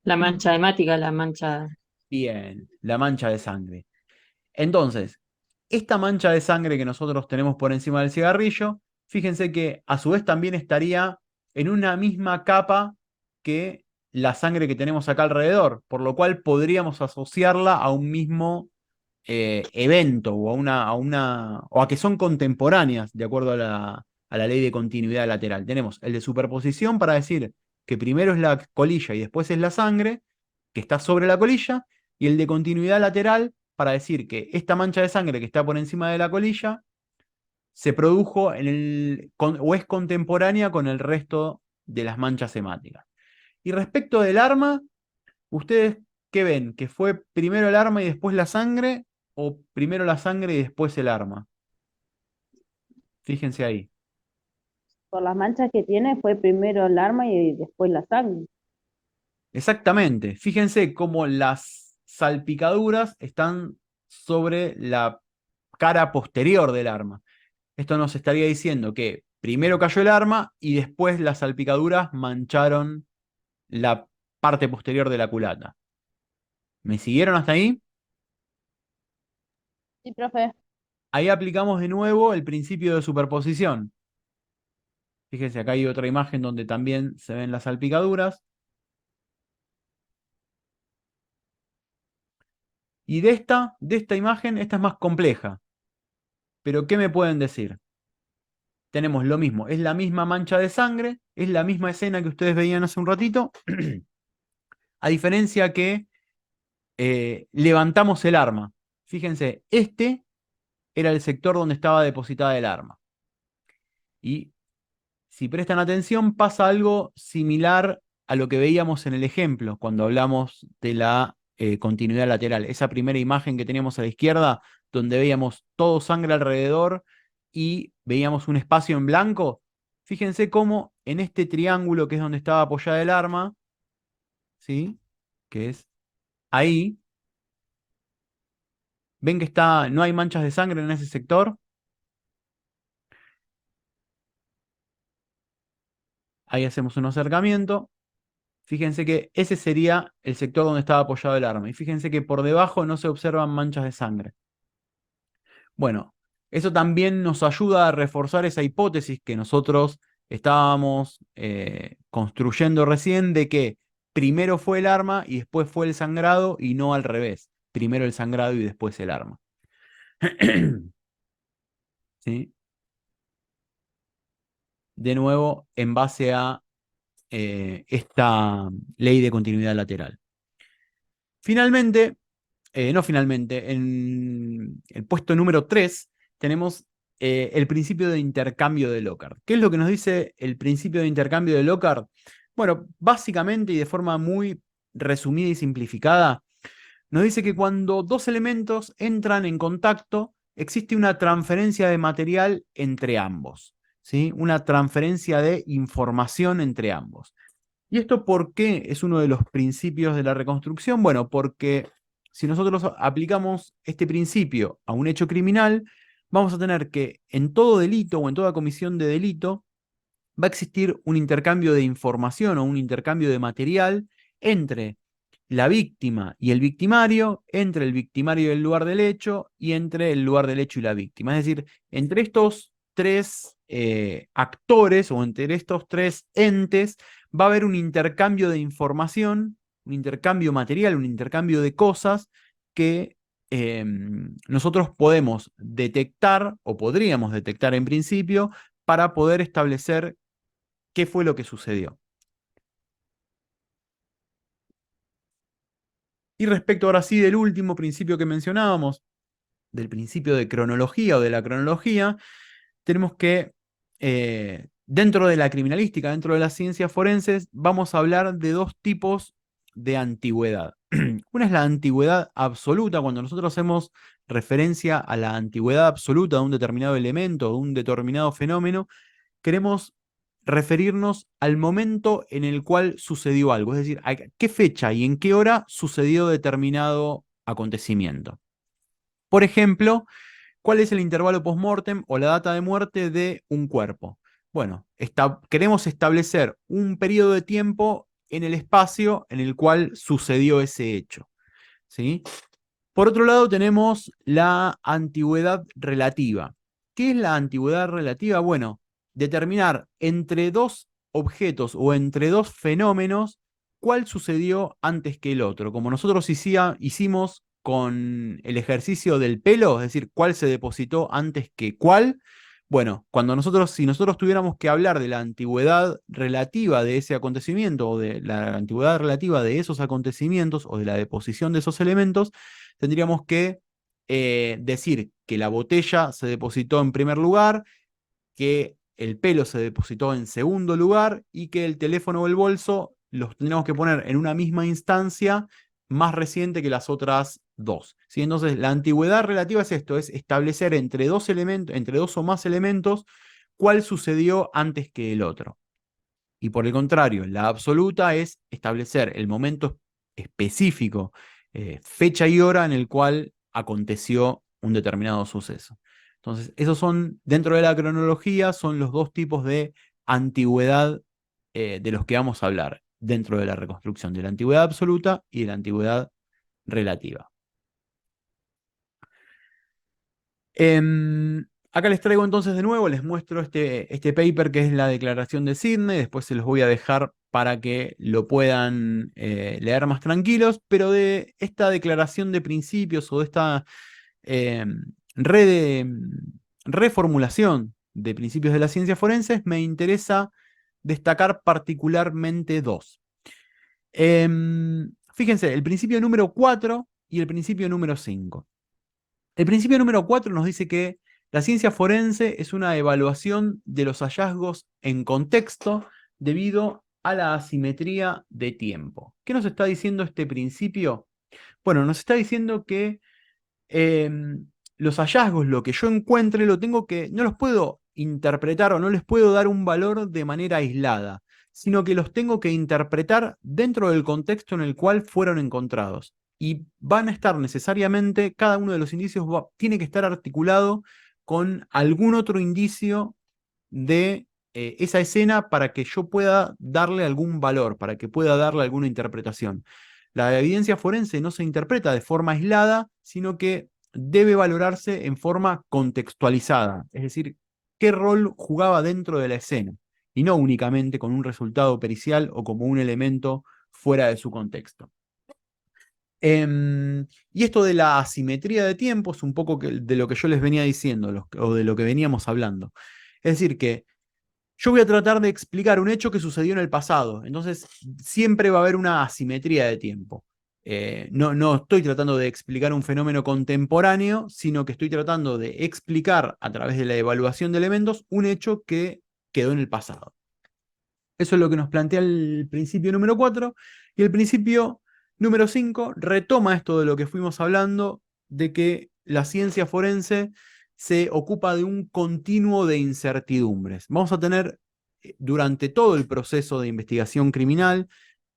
la mancha hemática, la mancha. bien, la mancha de sangre. Entonces, esta mancha de sangre que nosotros tenemos por encima del cigarrillo, fíjense que a su vez también estaría en una misma capa que la sangre que tenemos acá alrededor, por lo cual podríamos asociarla a un mismo evento o a que son contemporáneas, de acuerdo a la ley de continuidad lateral. Tenemos el de superposición para decir que primero es la colilla y después es la sangre que está sobre la colilla, y el de continuidad lateral para decir que esta mancha de sangre que está por encima de la colilla se produjo o es contemporánea con el resto de las manchas hemáticas. Y respecto del arma, ¿ustedes qué ven? ¿Que fue primero el arma y después la sangre? ¿O primero la sangre y después el arma? Fíjense ahí. Por las manchas que tiene fue primero el arma y después la sangre. Exactamente. Fíjense cómo las salpicaduras están sobre la cara posterior del arma. Esto nos estaría diciendo que primero cayó el arma y después las salpicaduras mancharon la parte posterior de la culata. ¿Me siguieron hasta ahí? Sí, profe. Ahí aplicamos de nuevo el principio de superposición. Fíjense, acá hay otra imagen donde también se ven las salpicaduras. Y de esta imagen, esta es más compleja. Pero ¿qué me pueden decir? Tenemos lo mismo, es la misma mancha de sangre, es la misma escena que ustedes veían hace un ratito, a diferencia que levantamos el arma. Fíjense, este era el sector donde estaba depositada el arma. Y si prestan atención, pasa algo similar a lo que veíamos en el ejemplo, cuando hablamos de la continuidad lateral. Esa primera imagen que teníamos a la izquierda, donde veíamos todo sangre alrededor y veíamos un espacio en blanco. Fíjense cómo en este triángulo, que es donde estaba apoyada el arma, ¿sí? Que es ahí, ven que no hay manchas de sangre en ese sector. Ahí hacemos un acercamiento. Fíjense que ese sería el sector donde estaba apoyado el arma. Y fíjense que por debajo no se observan manchas de sangre. Bueno, eso también nos ayuda a reforzar esa hipótesis que nosotros estábamos construyendo recién, de que primero fue el arma y después fue el sangrado, y no al revés. Primero el sangrado y después el arma. ¿Sí? De nuevo, en base a esta ley de continuidad lateral. Finalmente, no finalmente, en el puesto número 3 tenemos el principio de intercambio de Locard. ¿Qué es lo que nos dice el principio de intercambio de Locard? Bueno, básicamente y de forma muy resumida y simplificada, nos dice que cuando dos elementos entran en contacto, existe una transferencia de material entre ambos, ¿sí? Una transferencia de información entre ambos. ¿Y esto por qué es uno de los principios de la reconstrucción? Bueno, porque si nosotros aplicamos este principio a un hecho criminal, vamos a tener que en todo delito o en toda comisión de delito va a existir un intercambio de información o un intercambio de material entre la víctima y el victimario, entre el victimario y el lugar del hecho, y entre el lugar del hecho y la víctima. Es decir, entre estos tres actores o entre estos tres entes va a haber un intercambio de información, un intercambio material, un intercambio de cosas que nosotros podemos detectar o podríamos detectar en principio para poder establecer qué fue lo que sucedió. Y respecto ahora sí del último principio que mencionábamos, del principio de cronología o de la cronología, tenemos que, dentro de la criminalística, dentro de las ciencias forenses, vamos a hablar de dos tipos de antigüedad. Una es la antigüedad absoluta, cuando nosotros hacemos referencia a la antigüedad absoluta de un determinado elemento, de un determinado fenómeno, queremos referirnos al momento en el cual sucedió algo, es decir, a qué fecha y en qué hora sucedió determinado acontecimiento. Por ejemplo, ¿cuál es el intervalo post-mortem o la data de muerte de un cuerpo? Bueno, queremos establecer un periodo de tiempo en el espacio en el cual sucedió ese hecho, ¿sí? Por otro lado, tenemos la antigüedad relativa. ¿Qué es la antigüedad relativa? Bueno, determinar entre dos objetos o entre dos fenómenos cuál sucedió antes que el otro. Como nosotros hicimos con el ejercicio del pelo, es decir, cuál se depositó antes que cuál. Bueno, si nosotros tuviéramos que hablar de la antigüedad relativa de ese acontecimiento, o de la antigüedad relativa de esos acontecimientos, o de la deposición de esos elementos, tendríamos que decir que la botella se depositó en primer lugar, que el pelo se depositó en segundo lugar y que el teléfono o el bolso los tenemos que poner en una misma instancia más reciente que las otras dos. ¿Sí? Entonces, la antigüedad relativa es esto, es establecer entre dos o más elementos, cuál sucedió antes que el otro. Y por el contrario, la absoluta es establecer el momento específico, fecha y hora en el cual aconteció un determinado suceso. Entonces, esos son, dentro de la cronología, son los dos tipos de antigüedad de los que vamos a hablar dentro de la reconstrucción, de la antigüedad absoluta y de la antigüedad relativa. Acá les traigo entonces de nuevo, les muestro este paper que es la declaración de Sidney, después se los voy a dejar para que lo puedan leer más tranquilos, pero de esta declaración de principios o de esta reformulación de principios de las ciencias forenses, me interesa destacar particularmente dos. Fíjense, el principio número 4 y el principio número 5. El principio número 4 nos dice que la ciencia forense es una evaluación de los hallazgos en contexto debido a la asimetría de tiempo. ¿Qué nos está diciendo este principio? Bueno, nos está diciendo que los hallazgos, lo que yo encuentre, no los puedo interpretar o no les puedo dar un valor de manera aislada, sino que los tengo que interpretar dentro del contexto en el cual fueron encontrados. Y van a estar necesariamente, cada uno de los indicios tiene que estar articulado con algún otro indicio de esa escena para que yo pueda darle algún valor, para que pueda darle alguna interpretación. La evidencia forense no se interpreta de forma aislada, sino que debe valorarse en forma contextualizada, es decir, qué rol jugaba dentro de la escena, y no únicamente con un resultado pericial o como un elemento fuera de su contexto. Y esto de la asimetría de tiempo es un poco de lo que yo les venía diciendo, o de lo que veníamos hablando. Es decir, que yo voy a tratar de explicar un hecho que sucedió en el pasado, entonces siempre va a haber una asimetría de tiempo. No estoy tratando de explicar un fenómeno contemporáneo, sino que estoy tratando de explicar a través de la evaluación de elementos un hecho que quedó en el pasado. Eso es lo que nos plantea el principio número 4, y el principio número 5 retoma esto de lo que fuimos hablando, de que la ciencia forense se ocupa de un continuo de incertidumbres. Vamos a tener durante todo el proceso de investigación criminal,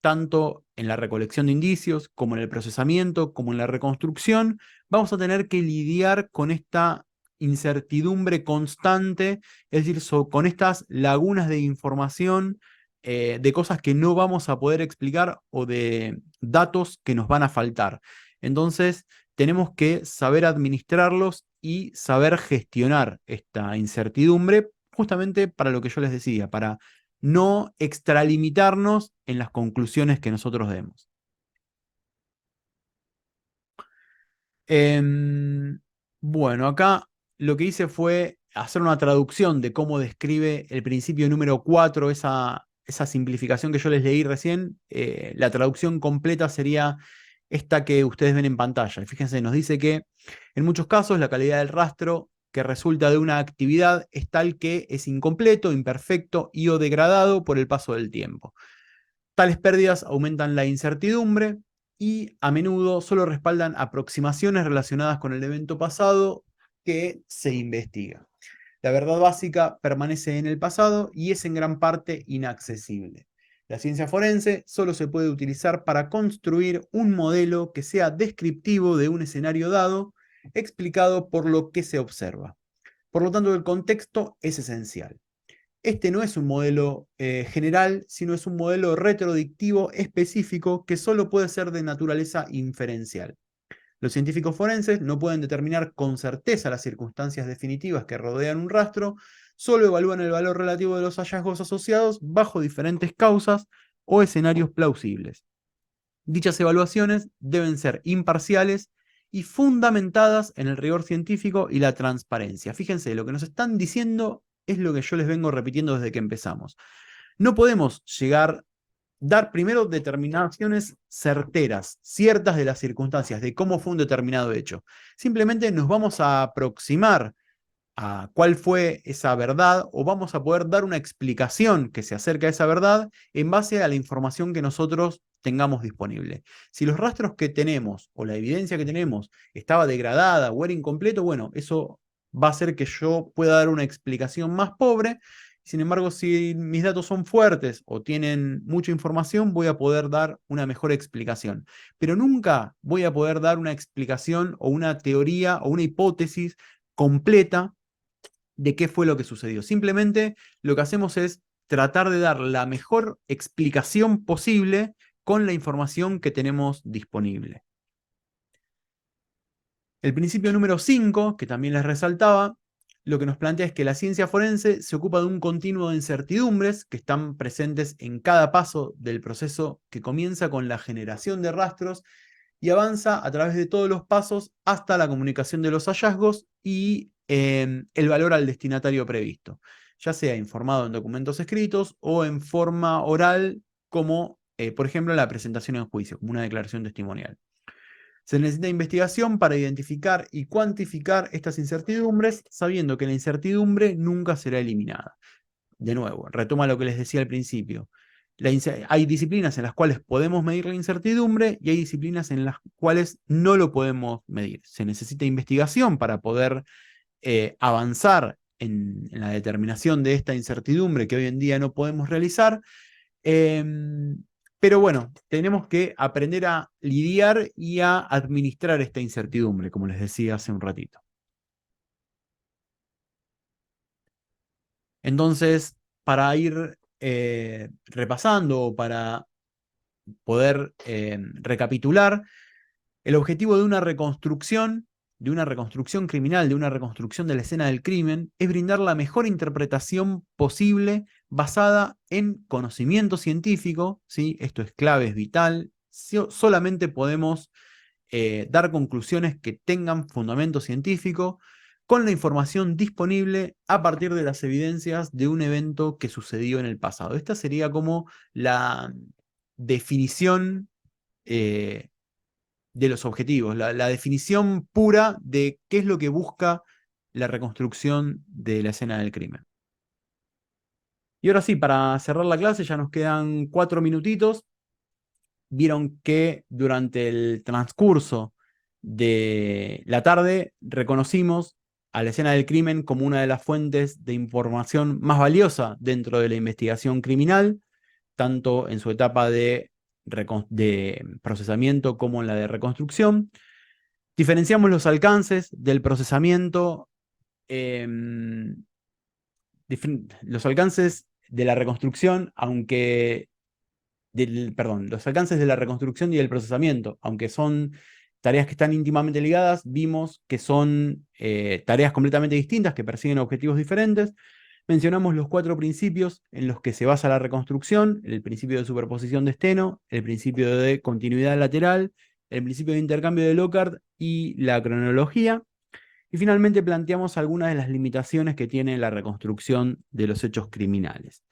tanto en la recolección de indicios, como en el procesamiento, como en la reconstrucción, vamos a tener que lidiar con esta incertidumbre constante, es decir, con estas lagunas de información, de cosas que no vamos a poder explicar o de datos que nos van a faltar. Entonces, tenemos que saber administrarlos y saber gestionar esta incertidumbre, justamente para lo que yo les decía, para no extralimitarnos en las conclusiones que nosotros demos. Bueno, acá lo que hice fue hacer una traducción de cómo describe el principio número 4, esa simplificación que yo les leí recién. La traducción completa sería esta que ustedes ven en pantalla. Y fíjense, nos dice que en muchos casos la calidad del rastro que resulta de una actividad es tal que es incompleto, imperfecto y o degradado por el paso del tiempo. Tales pérdidas aumentan la incertidumbre y a menudo solo respaldan aproximaciones relacionadas con el evento pasado que se investiga. La verdad básica permanece en el pasado y es en gran parte inaccesible. La ciencia forense solo se puede utilizar para construir un modelo que sea descriptivo de un escenario dado, explicado por lo que se observa. Por lo tanto, el contexto es esencial. Este no es un modelo general, sino es un modelo retrodictivo específico que solo puede ser de naturaleza inferencial. Los científicos forenses no pueden determinar con certeza las circunstancias definitivas que rodean un rastro, solo evalúan el valor relativo de los hallazgos asociados bajo diferentes causas o escenarios plausibles. Dichas evaluaciones deben ser imparciales y fundamentadas en el rigor científico y la transparencia. Fíjense, lo que nos están diciendo es lo que yo les vengo repitiendo desde que empezamos. No podemos dar primero determinaciones certeras, ciertas de las circunstancias, de cómo fue un determinado hecho. Simplemente nos vamos a aproximar a cuál fue esa verdad, o vamos a poder dar una explicación que se acerca a esa verdad en base a la información que nosotros tengamos disponible. Si los rastros que tenemos o la evidencia que tenemos estaba degradada o era incompleto, bueno, eso va a hacer que yo pueda dar una explicación más pobre. Sin embargo, si mis datos son fuertes o tienen mucha información, voy a poder dar una mejor explicación. Pero nunca voy a poder dar una explicación o una teoría o una hipótesis completa de qué fue lo que sucedió. Simplemente lo que hacemos es tratar de dar la mejor explicación posible con la información que tenemos disponible. El principio número 5, que también les resaltaba, lo que nos plantea es que la ciencia forense se ocupa de un continuo de incertidumbres que están presentes en cada paso del proceso, que comienza con la generación de rastros y avanza a través de todos los pasos hasta la comunicación de los hallazgos y el valor al destinatario previsto, ya sea informado en documentos escritos o en forma oral, como por ejemplo la presentación en juicio, como una declaración testimonial. Se necesita investigación para identificar y cuantificar estas incertidumbres, sabiendo que la incertidumbre nunca será eliminada. De nuevo, retoma lo que les decía al principio. Hay disciplinas en las cuales podemos medir la incertidumbre y hay disciplinas en las cuales no lo podemos medir. Se necesita investigación para poder avanzar en la determinación de esta incertidumbre que hoy en día no podemos realizar. Pero bueno, tenemos que aprender a lidiar y a administrar esta incertidumbre, como les decía hace un ratito. Entonces, para ir repasando o para poder recapitular, el objetivo de una reconstrucción criminal, de una reconstrucción de la escena del crimen, es brindar la mejor interpretación posible basada en conocimiento científico, ¿sí? Esto es clave, es vital. Solamente podemos dar conclusiones que tengan fundamento científico con la información disponible a partir de las evidencias de un evento que sucedió en el pasado. Esta sería como la definición de los objetivos, la definición pura de qué es lo que busca la reconstrucción de la escena del crimen. Y ahora sí, para cerrar la clase ya nos quedan 4 minutitos. Vieron que durante el transcurso de la tarde reconocimos a la escena del crimen como una de las fuentes de información más valiosa dentro de la investigación criminal, tanto en su etapa de procesamiento como en la de reconstrucción. Diferenciamos los alcances del procesamiento, los alcances de la reconstrucción, los alcances de la reconstrucción y del procesamiento, aunque son tareas que están íntimamente ligadas, vimos que son tareas completamente distintas, que persiguen objetivos diferentes. Mencionamos los 4 principios en los que se basa la reconstrucción: el principio de superposición de Steno, el principio de continuidad lateral, el principio de intercambio de Lockhart y la cronología. Y finalmente planteamos algunas de las limitaciones que tiene la reconstrucción de los hechos criminales.